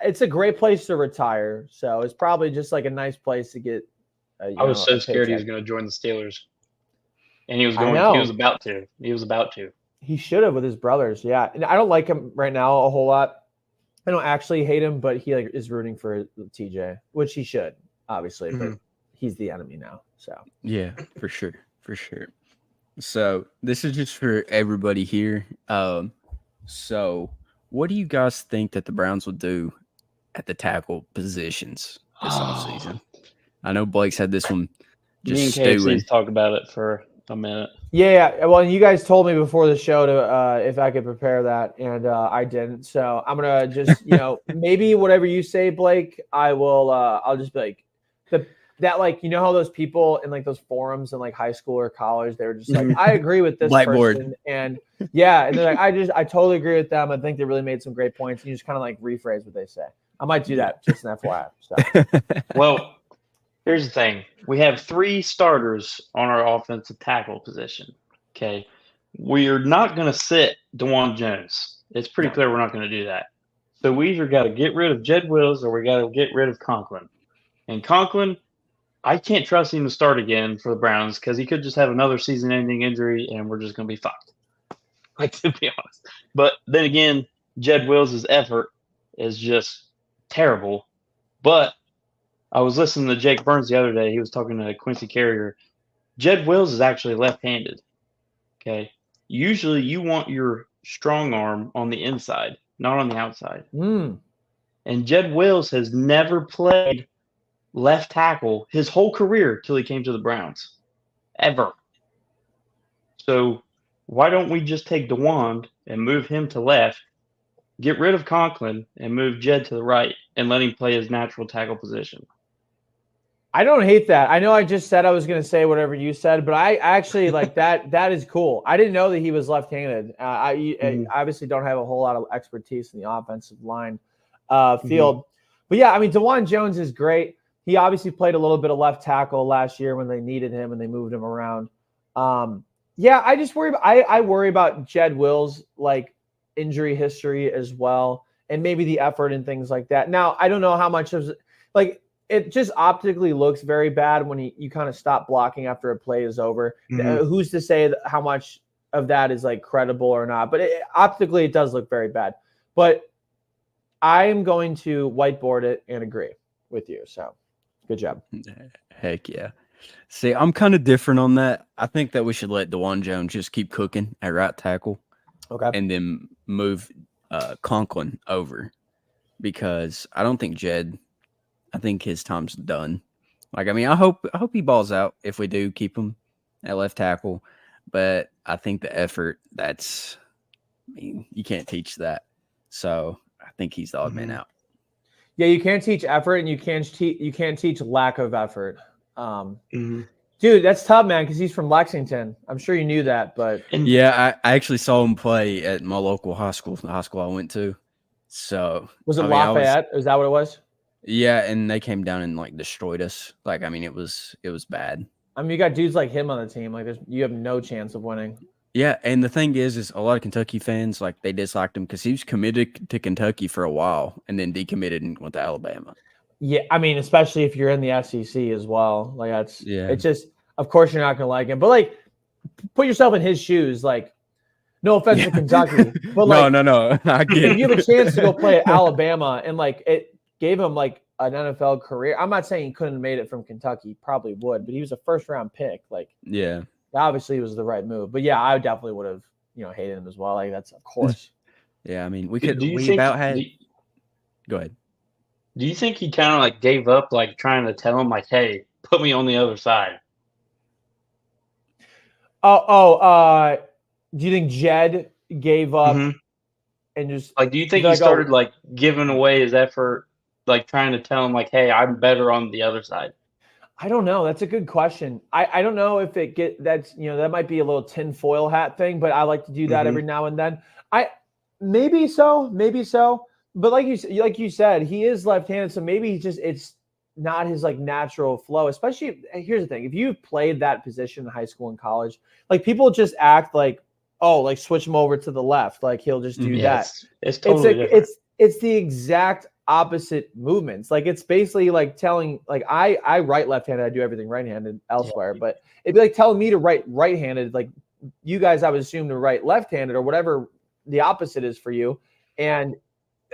it's a great place to retire. So it's probably just like a nice place to get. I was so scared he was going to join the Steelers, and he was going. He was about to. He was about to. He should have with his brothers. Yeah, and I don't like him right now a whole lot. I don't actually hate him, but he like is rooting for TJ, which he should obviously. But he's the enemy now. So yeah, for sure. So this is just for everybody here. So what do you guys think that the Browns will do at the tackle positions this offseason? I know Blake's had this one just Me and KFC's talked about it for a minute. Yeah, well, you guys told me before the show to if I could prepare that, and I didn't. So I'm gonna just maybe whatever you say, Blake, I will. I'll just be like that like how those people in like those forums in like high school or college, they were just like, I agree with this person, and and they're like, I totally agree with them. I think they really made some great points. And you just kind of like rephrase what they say. I might do that, just an FYI. So. Well, here's the thing: we have 3 starters on our offensive tackle position. Okay, we are not going to sit DeJuan Jones. It's pretty clear we're not going to do that. So we either got to get rid of Jed Wills or we got to get rid of Conklin. And Conklin, I can't trust him to start again for the Browns because he could just have another season-ending injury and we're just going to be fucked. Like, to be honest. But then again, Jed Wills' effort is just terrible. But I was listening to Jake Burns the other day. He was talking to Quincy Carrier. Jed Wills is actually left-handed. Okay? Usually you want your strong arm on the inside, not on the outside. And Jed Wills has never played left tackle his whole career till he came to the Browns, ever. So why don't we just take DeJuan and move him to left, get rid of Conklin, and move Jed to the right, and let him play his natural tackle position? I don't hate that. I know I just said I was going to say whatever you said, but I actually like that. That is cool. I didn't know that he was left-handed. I obviously don't have a whole lot of expertise in the offensive line field. But yeah, I mean, DeJuan Jones is great. He obviously played a little bit of left tackle last year when they needed him and they moved him around. I just worry about I worry about Jed Wills' like injury history as well, and maybe the effort and things like that. Now, I don't know how much of like it just optically looks very bad when you kind of stop blocking after a play is over. Who's to say how much of that is like credible or not? But optically, it does look very bad. But I'm going to whiteboard it and agree with you. So good job. Heck yeah. See, I'm kind of different on that. I think that we should let DeJuan Jones just keep cooking at right tackle. Okay. And then move Conklin over, because I don't think Jed, I think his time's done. Like, I mean, I hope he balls out if we do keep him at left tackle. But I think the effort, I mean, you can't teach that. So I think he's the odd man out. Yeah, you can't teach effort, and you can't teach lack of effort. Dude, that's tough, man, because he's from Lexington. I'm sure you knew that, but yeah, I actually saw him play at my local high school, the high school I went to. So was it Lafayette? Is that what it was? Yeah, and they came down and like destroyed us. Like, I mean, it was bad. I mean, you got dudes like him on the team. Like, you have no chance of winning. Yeah, and the thing is a lot of Kentucky fans, like, they disliked him because he was committed to Kentucky for a while and then decommitted and went to Alabama. Yeah, I mean, especially if you're in the SEC as well. Like, it's just, of course, you're not going to like him. But, like, put yourself in his shoes. Like, no offense to Kentucky. But, like, no. I get if you have a chance to go play at Alabama and, like, it gave him, like, an NFL career. I'm not saying he couldn't have made it from Kentucky. He probably would. But he was a first-round pick. Like, yeah. Obviously, it was the right move. But, yeah, I definitely would have, hated him as well. Like, that's, of course. Yeah, I mean, go ahead. Do you think he kind of like gave up, like trying to tell him, like, hey, put me on the other side? Do you think Jed gave up and just like? Do you think he started like giving away his effort, like trying to tell him, like, hey, I'm better on the other side? I don't know. That's a good question. I don't know if that might be a little tinfoil hat thing, but I like to do that every now and then. Maybe so. But like you said, he is left-handed, so maybe it's not his like natural flow. Especially, here's the thing: if you've played that position in high school and college, like people just act like, oh, like switch him over to the left, like he'll just do that. It's totally different. It's the exact opposite movements. Like it's basically like telling, like I write left-handed, I do everything right-handed elsewhere, but it'd be like telling me to write right-handed, like you guys I would assume to write left-handed or whatever the opposite is for you, and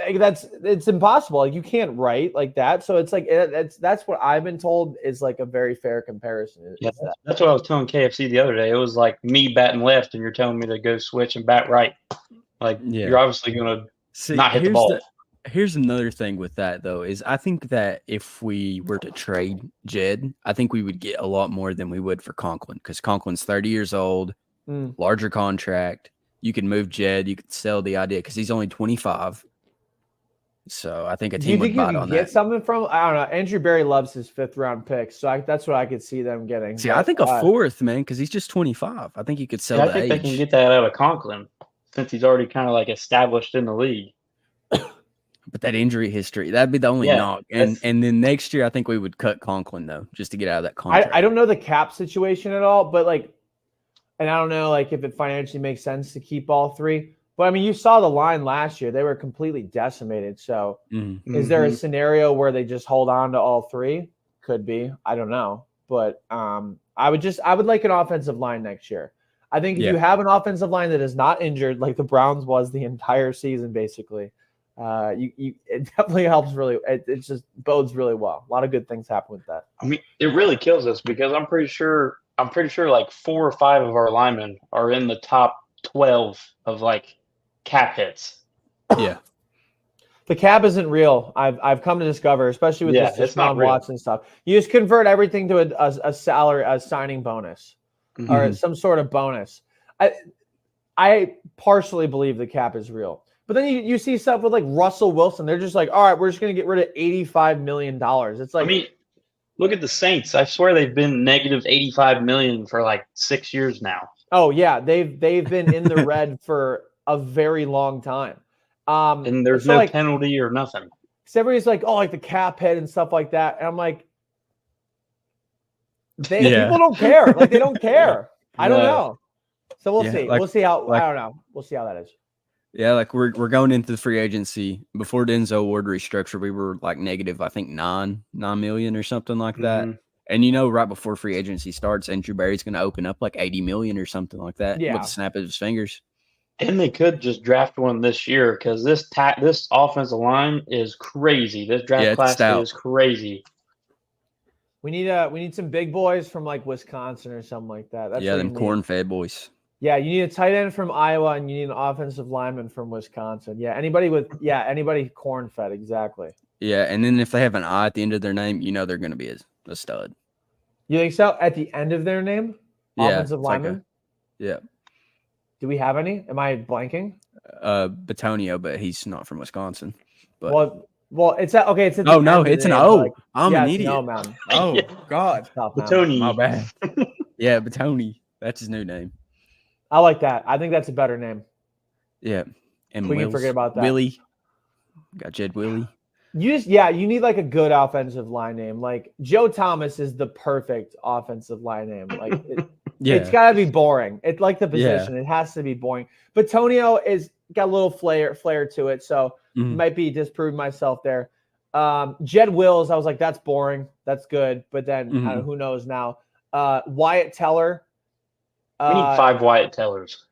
it's impossible. Like you can't write like that. So it's like that's what I've been told is like a very fair comparison. Yeah, that's what I was telling KFC the other day. It was like me batting left, and you're telling me to go switch and bat right. Like you're obviously gonna not hit the ball. Here's another thing with that though, is I think that if we were to trade Jed, I think we would get a lot more than we would for Conklin, because Conklin's 30 years old, larger contract. You can move Jed, you could sell the idea because he's only 25. So I think a team would bite on that. Get something from? I don't know. Andrew Berry loves his 5th-round picks, so that's what I could see them getting. See, I think a 4th, man, because he's just 25. I think you could sell. I think they can get that out of Conklin since he's already kind of like established in the league. But that injury history, that'd be the only knock. And then next year, I think we would cut Conklin though, just to get out of that contract. I don't know the cap situation at all, but like, and I don't know like if it financially makes sense to keep all 3. But I mean, you saw the line last year; they were completely decimated. So, is there a scenario where they just hold on to all 3? Could be. I don't know, but I would like an offensive line next year. I think if you have an offensive line that is not injured, like the Browns was the entire season, basically, it definitely helps. Really, it just bodes really well. A lot of good things happen with that. I mean, it really kills us because I'm pretty sure like 4 or 5 of our linemen are in the top 12 of like cap hits. Yeah, the cap isn't real. I've come to discover, especially with this Deshaun Watson stuff. You just convert everything to a salary, a signing bonus, or some sort of bonus. I partially believe the cap is real, but then you see stuff with like Russell Wilson. They're just like, all right, we're just going to get rid of $85 million. It's like, I mean, look at the Saints. I swear they've been negative $85 million for like 6 years now. Oh yeah, they've been in the red for a very long time. And there's no penalty or nothing. So everybody's like, oh, like the cap hit and stuff like that. And I'm like, people don't care. Like they don't care. I don't know. So we'll see. We'll see how I don't know. We'll see how that is. Yeah, like we're going into the free agency. Before Denzel Ward restructured, we were like negative, I think 9 million or something like that. Mhm. And right before free agency starts, Andrew Barry's going to open up like 80 million or something like that with Yeah. a snap of his fingers. And they could just draft one this year because this offensive line is crazy. This draft It's class stout. is crazy. We need some big boys from like Wisconsin or something like that. That's what them you need. corn-fed boys. Yeah, you need a tight end from Iowa and you need an offensive lineman from Wisconsin. Yeah, anybody corn fed, exactly. Yeah, and then if they have an I at the end of their name, they're going to be a stud. You think so? At the end of their name? Yeah, Offensive it's like lineman? yeah. Do we have any? Am I blanking? Batonio, but he's not from Wisconsin. But Well, it's at okay. It's at the oh no, end of it's the an name, O. like, I'm yeah, an it's an idiot. O, man. Oh Yeah. God, Tough, man. Tony. my bad. Yeah, Batoni. That's his new name. I like that. I think that's a better name. Yeah, and We can Wills. forget about that. Willie. Got Jed Willie. You need like a good offensive line name. Like Joe Thomas is the perfect offensive line name. Like it's got to be boring. It's like the position. It has to be boring. But Tonio is got a little flair to it, so might be disproving myself there. Jed Wills, I was like, that's boring. That's good, but then who knows now? Wyatt Teller. We need 5 Wyatt Tellers.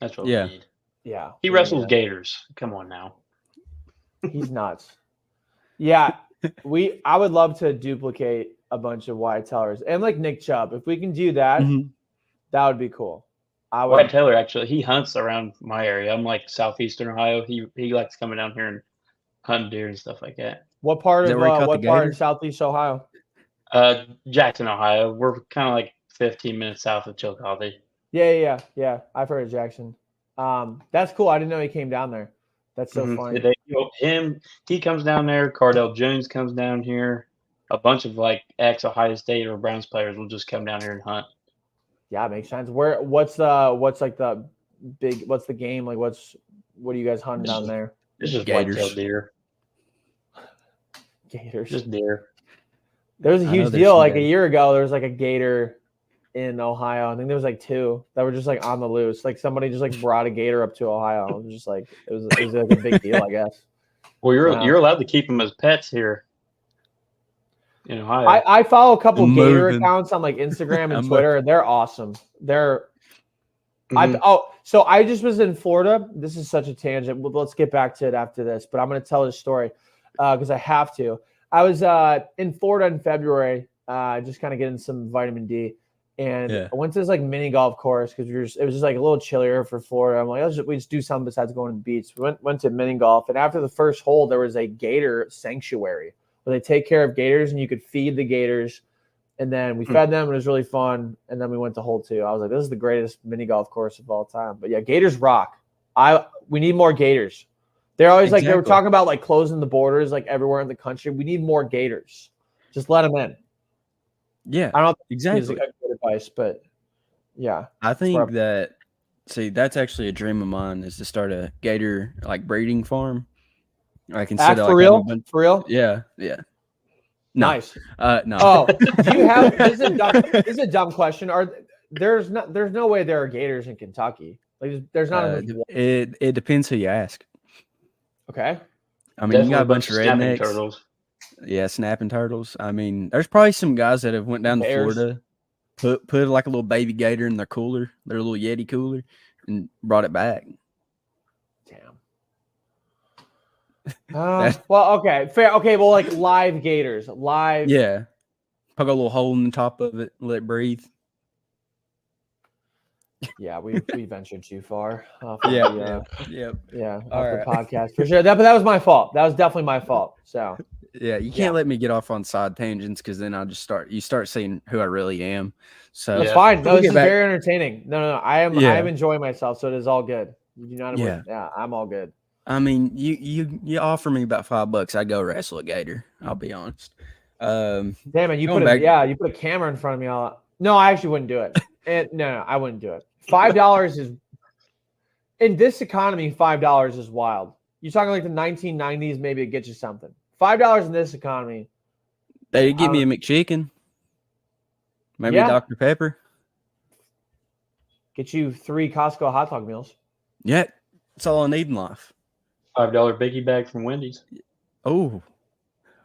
That's what we need. Yeah, He wrestles gators. Come on now. He's nuts. Yeah, I would love to duplicate a bunch of Wyatt Tellers and like Nick Chubb. If we can do that, that would be cool. Wyatt Teller actually he hunts around my area. I'm like southeastern Ohio. He likes coming down here and hunting deer and stuff like that. What part of southeast Ohio? Jackson, Ohio. We're kind of like 15 minutes south of Chillicothe. Yeah. I've heard of Jackson. That's cool. I didn't know he came down there. That's so funny. He comes down there. Cardell Jones comes down here. A bunch of like ex-Ohio State or Browns players will just come down here and hunt. Yeah, it makes sense. What's the game? Like what are you guys hunting down there? It's just Gators. white-tailed deer. Gators. Just deer. There was a huge deal like a year ago. There was like a gator in Ohio. I think there was like 2 that were just like on the loose. Like somebody just like brought a gator up to Ohio. It was just like it was like a big deal, I guess. Well, you're allowed to keep them as pets here in Ohio. I follow a couple gator accounts on like Instagram and Twitter. They're awesome. So I just was in Florida. This is such a tangent. Let's get back to it after this. But I'm going to tell this story because I have to. I was in Florida in February, just kind of getting some vitamin D. And I went to this like mini golf course because it was just like a little chillier for Florida. I'm like, we just do something besides going to the beach. We went to mini golf, and after the first hole, there was a gator sanctuary where they take care of gators, and you could feed the gators. And then we fed them, and it was really fun. And then we went to hole 2. I was like, this is the greatest mini golf course of all time. But yeah, gators rock. We need more gators. They're always like they were talking about like closing the borders like everywhere in the country. We need more gators. Just let them in. Yeah, I don't exactly. It's good advice, but yeah, I think that's actually a dream of mine is to start a gator like breeding farm. I can set for real. Yeah. No. Nice. No. Oh, do you have? This is a dumb question. There's no way there are gators in Kentucky. Like there's not. It depends who you ask. Okay. I mean, you got a bunch of rednecks. Turtles. Yeah, snapping turtles. I mean, there's probably some guys that have went down to Florida, put like a little baby gator in their cooler, their little Yeti cooler, and brought it back. Damn. Well, okay, fair. Okay, well, like live gators, live. Yeah, poke a little hole in the top of it, let it breathe. Yeah, we ventured too far. Yeah. Off the podcast for sure. But that was my fault. That was definitely my fault. So yeah, you can't let me get off on side tangents because then I'll just start seeing who I really am. So it's fine. No, this is very entertaining. No, I am enjoying myself, so it is all good. You do not. Yeah, I'm all good. I mean, you offer me about $5, I go wrestle a gator. I'll be honest. Damn it, you put a camera in front of me. No, I actually wouldn't do it. No, I wouldn't do it. $5 is in this economy. $5 is wild. You're talking like the 1990s. Maybe it gets you something. $5 in this economy. They give me a McChicken. Maybe a Dr. Pepper. Get you 3 Costco hot dog meals. Yeah. That's all I need in life. $5 biggie bag from Wendy's. Oh,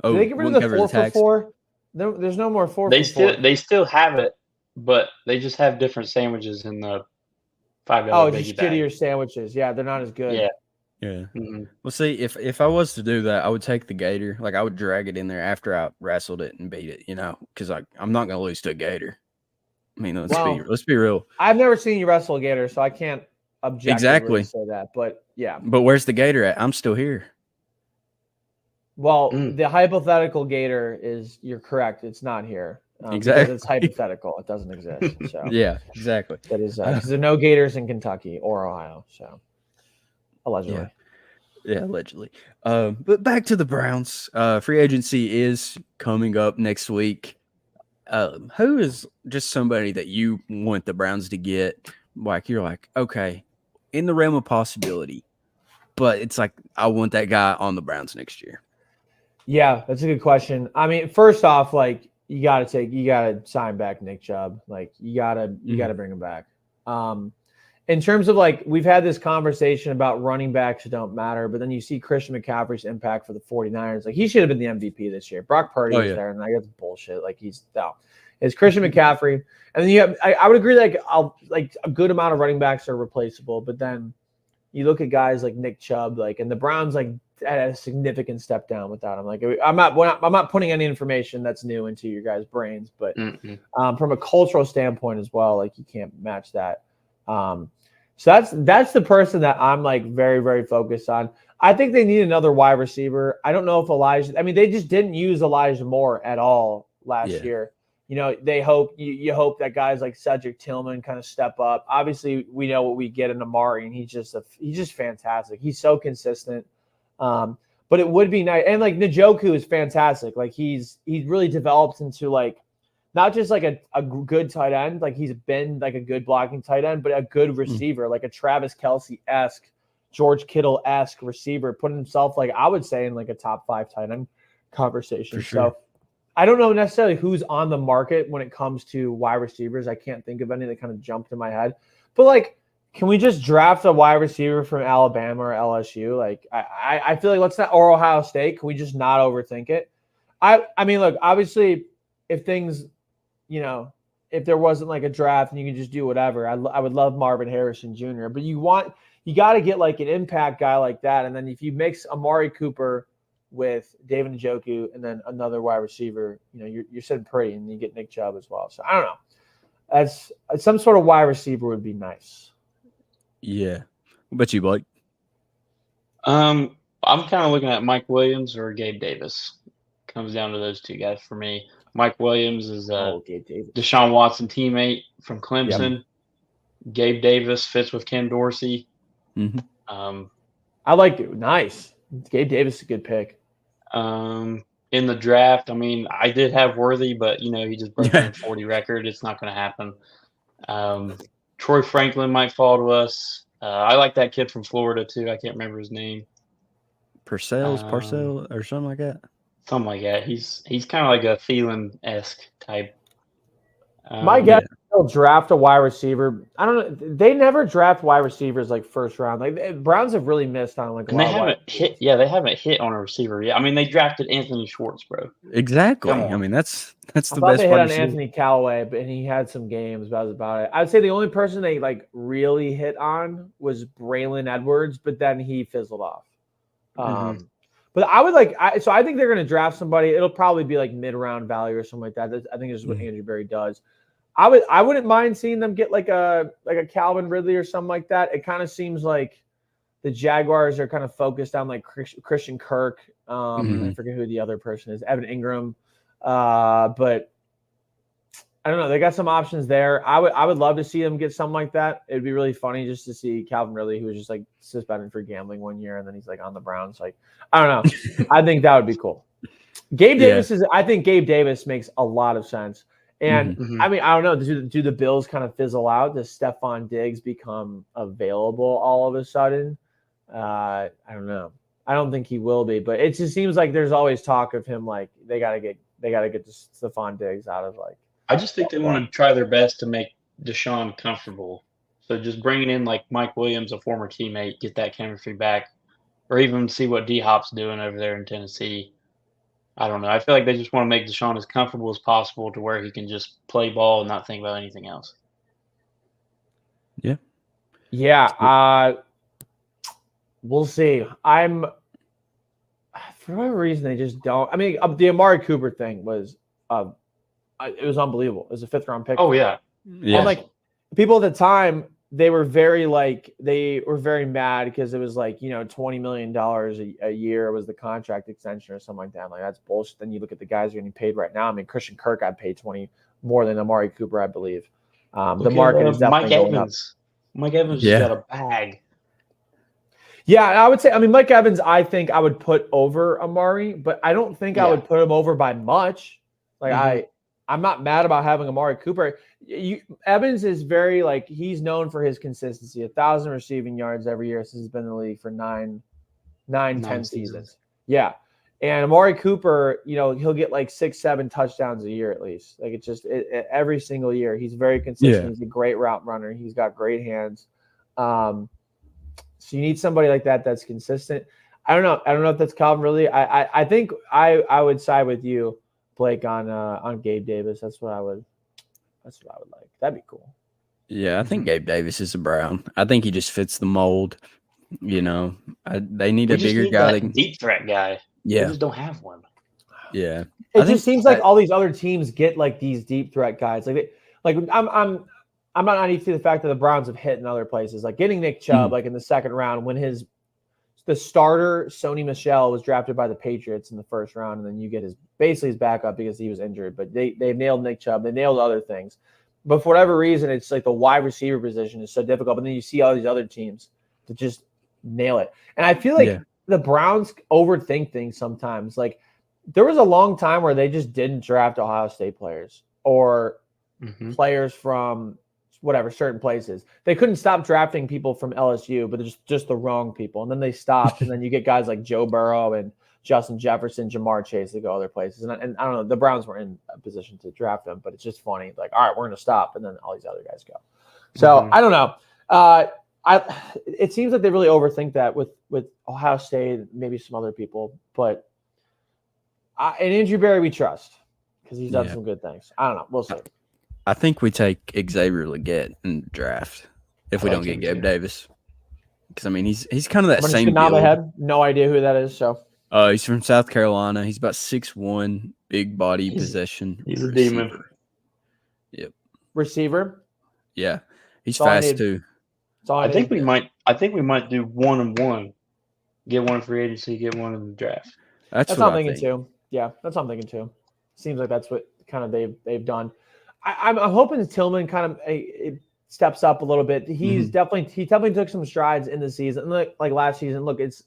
Did they get rid of wouldn't the cover 4 for tax. $4? There's no more 4 They for 4. still have it, but they just have different sandwiches in the $5 Oh, biggie just bag. shittier sandwiches. Yeah, they're not as good. Yeah. Yeah. Mm-hmm. Well, see, if I was to do that, I would take the gator. Like I would drag it in there after I wrestled it and beat it. Because I'm not gonna lose to a gator. I mean, let's be real. I've never seen you wrestle a gator, so I can't objectively Exactly. say that. But yeah. But where's the gator at? I'm still here. Well, the hypothetical gator is, you're correct. It's not here. Exactly. Because it's hypothetical. It doesn't exist. So Yeah, exactly. that is because there are no gators in Kentucky or Ohio. So allegedly. Yeah, allegedly. But back to the Browns. Free agency is coming up next week. Who is just somebody that you want the Browns to get? Like you're like, okay, in the realm of possibility, but it's like I want that guy on the Browns next year. Yeah, that's a good question. I mean, first off, like you gotta sign back Nick Chubb. Like you gotta bring him back. In terms of like, we've had this conversation about running backs who don't matter, but then you see Christian McCaffrey's impact for the 49ers. Like he should have been the MVP this year. Brock Purdy was there, and I got bullshit. Like it's Christian McCaffrey. And then you have, I would agree, like a good amount of running backs are replaceable, but then you look at guys like Nick Chubb, like, and the Browns like had a significant step down without him. Like I'm not putting any information that's new into your guys' brains, but from a cultural standpoint as well, like you can't match that. So that's the person that I'm like very, very focused on. I think they need another wide receiver. I don't know if they just didn't use Elijah Moore at all last year. They hope you hope that guys like Cedric Tillman kind of step up. Obviously, we know what we get in Amari, and he's just fantastic. He's so consistent. But it would be nice, and like Njoku is fantastic. Like he's really developed into like not just like a good tight end, like he's been like a good blocking tight end, but a good receiver, like a Travis Kelce-esque, George Kittle-esque receiver, putting himself, like I would say, in like a top 5 tight end conversation. Sure. So I don't know necessarily who's on the market when it comes to wide receivers. I can't think of any that kind of jumped in my head. But like, can we just draft a wide receiver from Alabama or LSU? Like I feel like let's not, or Ohio State. Can we just not overthink it? I mean, look, obviously, if things, if there wasn't like a draft and you could just do whatever, I would love Marvin Harrison Jr. But you got to get like an impact guy like that. And then if you mix Amari Cooper with David Njoku and then another wide receiver, you're sitting pretty, and you get Nick Chubb as well. So I don't know. As some sort of wide receiver would be nice. Yeah. What about you, Blake? I'm kind of looking at Mike Williams or Gabe Davis. Comes down to those two guys for me. Mike Williams is Deshaun Watson teammate from Clemson. Yep. Gabe Davis fits with Ken Dorsey. Mm-hmm. I like it. Nice. Gabe Davis is a good pick. In the draft, I mean, I did have Worthy, but he just broke the 40 record. It's not going to happen. Troy Franklin might fall to us. I like that kid from Florida too. I can't remember his name. Parcell or something like that. Something like that. He's kind of like a Thielen-esque type. My guess is they'll draft a wide receiver. I don't know. They never draft wide receivers like first round. Like Browns have really missed on like. And they haven't hit. Yeah, they haven't hit on a receiver yet. I mean, they drafted Anthony Schwartz, bro. Exactly. I mean, that's the best. They hit on Anthony Callaway, but he had some games. That was about it. I would say the only person they like really hit on was Braylon Edwards, but then he fizzled off. But I would so I think they're going to draft somebody. It'll probably be like mid-round value or something like that. I think this is what Andrew Berry does. I wouldn't mind seeing them get like a Calvin Ridley or something like that. It kind of seems like the Jaguars are kind of focused on like Christian Kirk. I forget who the other person is, Evan Ingram. But I don't know. They got some options there. I would love to see them get something like that. It'd be really funny just to see Calvin Ridley, who was just like suspended for gambling one year, and then he's like on the Browns. Like, I don't know. I think that would be cool. Gabe Davis I think Gabe Davis makes a lot of sense. And I mean, I don't know. Do the Bills kind of fizzle out? Does Stephon Diggs become available all of a sudden? I don't know. I don't think he will be, but it just seems like there's always talk of him. Like they gotta get Stephon Diggs out of like. I just think they want to try their best to make Deshaun comfortable So just bringing in like Mike Williams, a former teammate, get that chemistry back, or even see what D Hop's doing over there in Tennessee. I don't know. I feel like they just want to make Deshaun as comfortable as possible to where he can just play ball and not think about anything else. Yeah. Yeah. We'll see. For whatever reason, they just don't. I mean, the Amari Cooper thing was, it was unbelievable. It was a 5th-round pick. Oh yeah. And like people at the time, they were very mad because it was like, $20 million a year was the contract extension or something like that. I'm like, that's bullshit. Then you look at the guys who are getting paid right now. I mean, Christian Kirk got paid 20 more than Amari Cooper, I believe. The market is definitely going up. Mike Evans just got a bag. Yeah, I would say. I mean, Mike Evans, I think I would put over Amari, but I don't think I would put him over by much. Like I'm not mad about having Amari Cooper. Evans is very he's known for his consistency. 1,000 receiving yards every year since he's been in the league for 10 seasons. Yeah, and Amari Cooper, he'll get 6, 7 touchdowns a year at least. Like it's just every single year. He's very consistent. Yeah. He's a great route runner. He's got great hands. So you need somebody like that that's consistent. I don't know if that's Calvin really. I think I would side with you, Blake, on Gabe Davis. That's what I would like. That'd be cool. Yeah, I think Gabe Davis is a Brown. I think he just fits the mold. They need a bigger guy. Deep threat guy. Yeah. They just don't have one. Yeah. It just seems like all these other teams get these deep threat guys. I'm not naive to the fact that the Browns have hit in other places, like getting Nick Chubb, in the 2nd round when the starter Sony Michel was drafted by the Patriots in the 1st round, and then you get his backup because he was injured. But they nailed Nick Chubb, they nailed other things, but for whatever reason, it's like the wide receiver position is so difficult. But then you see all these other teams to just nail it, and I feel like the Browns overthink things sometimes. Like there was a long time where they just didn't draft Ohio State players or players from whatever certain places. They couldn't stop drafting people from LSU, but just the wrong people. And then they stopped, and then you get guys like Joe Burrow and Justin Jefferson, Jamar Chase to go other places. And I don't know, the Browns were in a position to draft them, but it's just funny. Like, all right, we're going to stop, and then all these other guys go. So I don't know. It seems like they really overthink that with Ohio State, maybe some other people, but and Andrew Berry we trust because he's done some good things. I don't know. We'll see. I think we take Xavier Legette in the draft if we don't get Gabe Davis. Because, I mean, he's kind of that same build. Head. No idea who that is. So he's from South Carolina. He's about 6'1", big body possession. He's a demon. Yep. Receiver? Yeah. He's fast too. I think we might do 1-1. Get one free agency, get one in the draft. That's what I'm thinking too. Yeah, that's what I'm thinking too. Seems like that's what kind of they've done. I'm hoping Tillman kind of steps up a little bit. He definitely took some strides in the season. Like last season, look, it's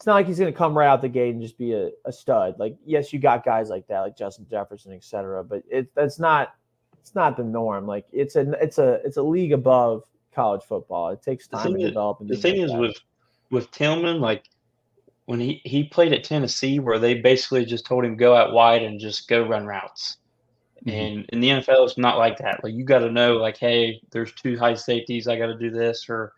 not like he's going to come right out the gate and just be a stud. Like, yes, you got guys like that, like Justin Jefferson, et cetera, but it's not the norm. Like it's a league above college football. It takes time to develop. The thing is with Tillman, like when he played at Tennessee, where they basically just told him go out wide and just go run routes. And in the NFL, it's not like that. Like you got to know, like, hey, there's 2 high safeties. I got to do this, or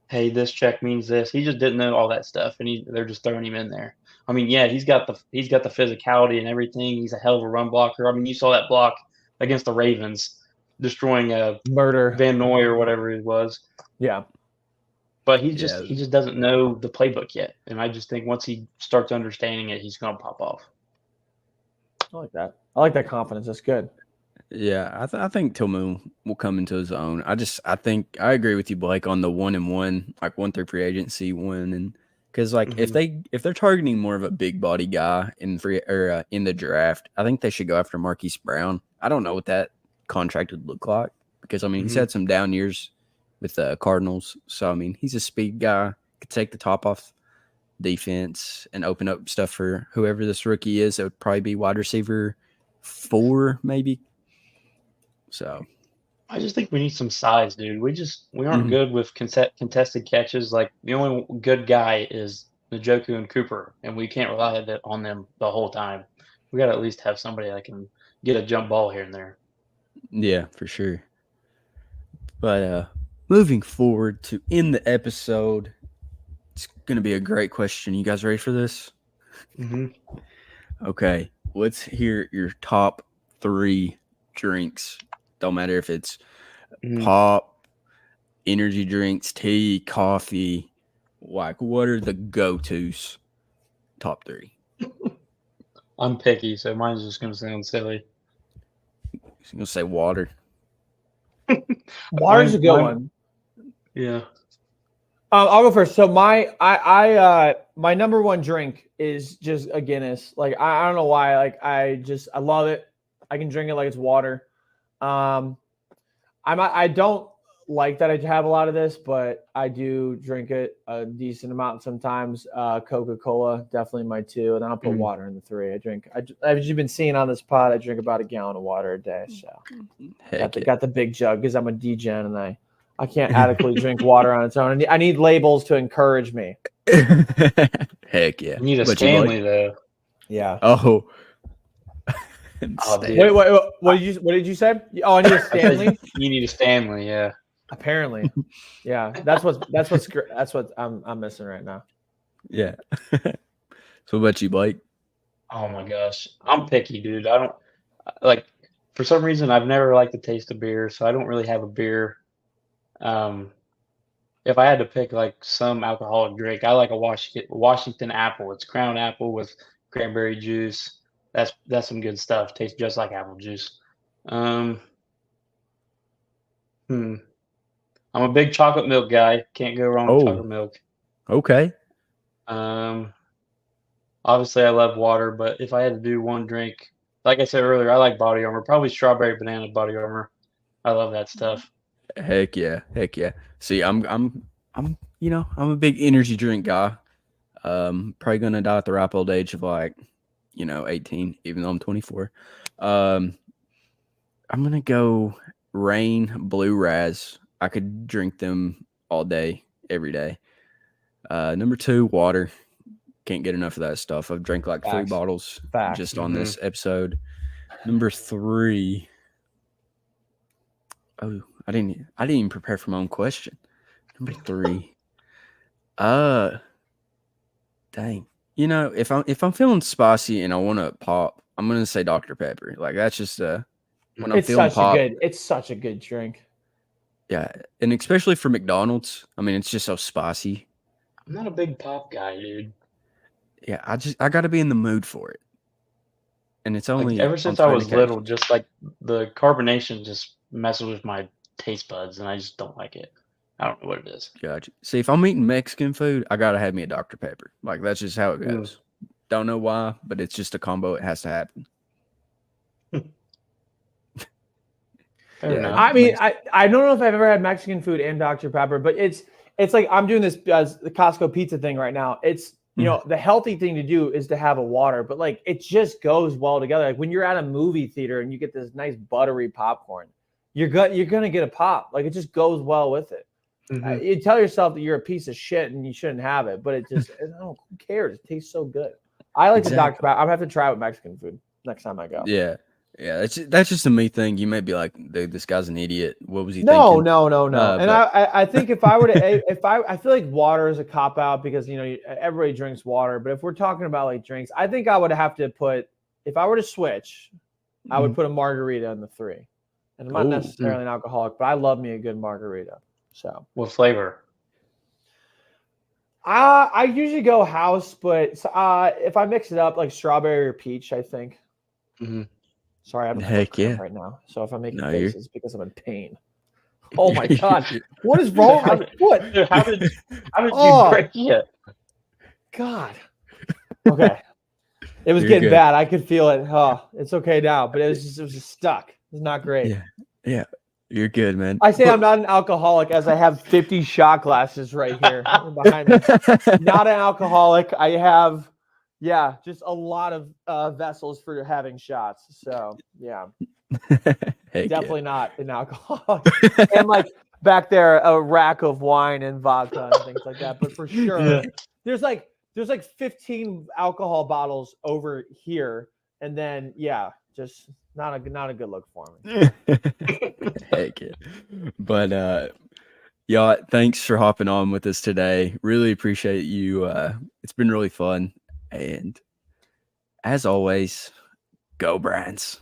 hey, this check means this. He just didn't know all that stuff, and they're just throwing him in there. I mean, yeah, he's got the physicality and everything. He's a hell of a run blocker. I mean, you saw that block against the Ravens, destroying murder Van Noy or whatever it was. Yeah, but he just doesn't know the playbook yet, and I just think once he starts understanding it, he's going to pop off. I like that. I like that confidence. That's good. Yeah, I think Tillman will come into his own. I think I agree with you, Blake, on the 1-1, like 1 through free agency, 1 and because if they're targeting more of a big body guy in the draft, I think they should go after Marquise Brown. I don't know what that contract would look like because I mean he's had some down years with the Cardinals, so I mean he's a speed guy, could take the top off defense and open up stuff for whoever this rookie is. It would probably be wide receiver 4 maybe. So I just think we need some size, dude. We aren't good with contested catches. Like the only good guy is Njoku and Cooper, and we can't rely on them the whole time. We got to at least have somebody that can get a jump ball here and there. Yeah, for sure. But moving forward to end the episode, it's going to be a great question. You guys ready for this? Mm-hmm. Okay, let's hear your top 3 drinks. Don't matter if it's pop, energy drinks, tea, coffee. Like, what are the go-tos? Top 3. I'm picky, so mine's just gonna sound silly. I'm gonna say water. Water's a good one. Yeah. I'll go first. So my number one drink is just a Guinness. Like I don't know why. Like I love it. I can drink it like it's water. I don't like that I have a lot of this, but I do drink it a decent amount sometimes. Coca-Cola, definitely my 2, and then I'll put water in the 3. As you've been seeing on this pod, I drink about a gallon of water a day. So got the big jug because I'm a degen and I can't adequately drink water on its own. I need labels to encourage me. Heck yeah. You need a Stanley though. Yeah. Oh. Wait, what did you say? Oh, I need a Stanley. You need a Stanley, yeah. Apparently, yeah. That's what I'm missing right now. Yeah. So what about you, Blake? Oh my gosh, I'm picky, dude. I don't like. For some reason, I've never liked the taste of beer, so I don't really have a beer. If I had to pick like some alcoholic drink, I like a Washington apple. It's Crown apple with cranberry juice. That's some good stuff. Tastes just like apple juice. I'm a big chocolate milk guy. Can't go wrong with chocolate milk. Okay. Obviously I love water, but if I had to do one drink, like I said earlier, I like Body Armor. Probably strawberry banana Body Armor. I love that stuff. Heck yeah. See, I'm a big energy drink guy. Probably gonna die at the ripe old age of 18, even though I'm 24. I'm gonna go Rain Blue Raz. I could drink them all day, every day. Number 2, water. Can't get enough of that stuff. I've drank like 3 bottles just on this episode. Number 3. Oh, I didn't even prepare for my own question. Number 3. Dang. If I'm feeling spicy and I want to pop, I'm gonna say Dr. Pepper. Like that's just when I'm feeling pop. It's such a good drink. Yeah, and especially for McDonald's. I mean, it's just so spicy. I'm not a big pop guy, dude. Yeah, I got to be in the mood for it. And it's only ever since I was little, just like the carbonation just messes with my taste buds, and I just don't like it. I don't know what it is. Gotcha. See, if I'm eating Mexican food, I gotta have me a Dr. Pepper. Like that's just how it goes. Don't know why, but it's just a combo. It has to happen. I mean, I don't know if I've ever had Mexican food and Dr. Pepper, but it's like I'm doing this the Costco pizza thing right now. It's the healthy thing to do is to have a water, but like it just goes well together. Like when you're at a movie theater and you get this nice buttery popcorn, you're gonna get a pop. Like it just goes well with it. You tell yourself that you're a piece of shit and you shouldn't have it, but who cares? It tastes so good. I like the Dr. Pepper. I'm gonna have to try it with Mexican food next time I go. Yeah. That's just a me thing. You may be like, dude, this guy's an idiot. What was he thinking? No. And I think if I were to, I feel like water is a cop out because everybody drinks water. But if we're talking about like drinks, I think I would have to put, if I were to switch, I would put a margarita in the 3. And I'm not necessarily an alcoholic, but I love me a good margarita. So what flavor? I usually go house, but if I mix it up like strawberry or peach, I think. Sorry, I'm right now. So if I'm making faces, it's because I'm in pain. Oh my god, what is wrong with my foot? How did you break it? God. Okay, it was getting bad. I could feel it. Oh, it's okay now, but it was just stuck. It's not great. Yeah. You're good, man. I say I'm not an alcoholic as I have 50 shot glasses right here behind me. Not an alcoholic. I have, just a lot of vessels for having shots. So, yeah. Definitely not an alcoholic. And like back there, a rack of wine and vodka and things like that. But for sure, there's like 15 alcohol bottles over here. And then, just not a good look for me. Heck yeah. But Yacht, thanks for hopping on with us today. Really appreciate you. It's been really fun. And as always, go Brands.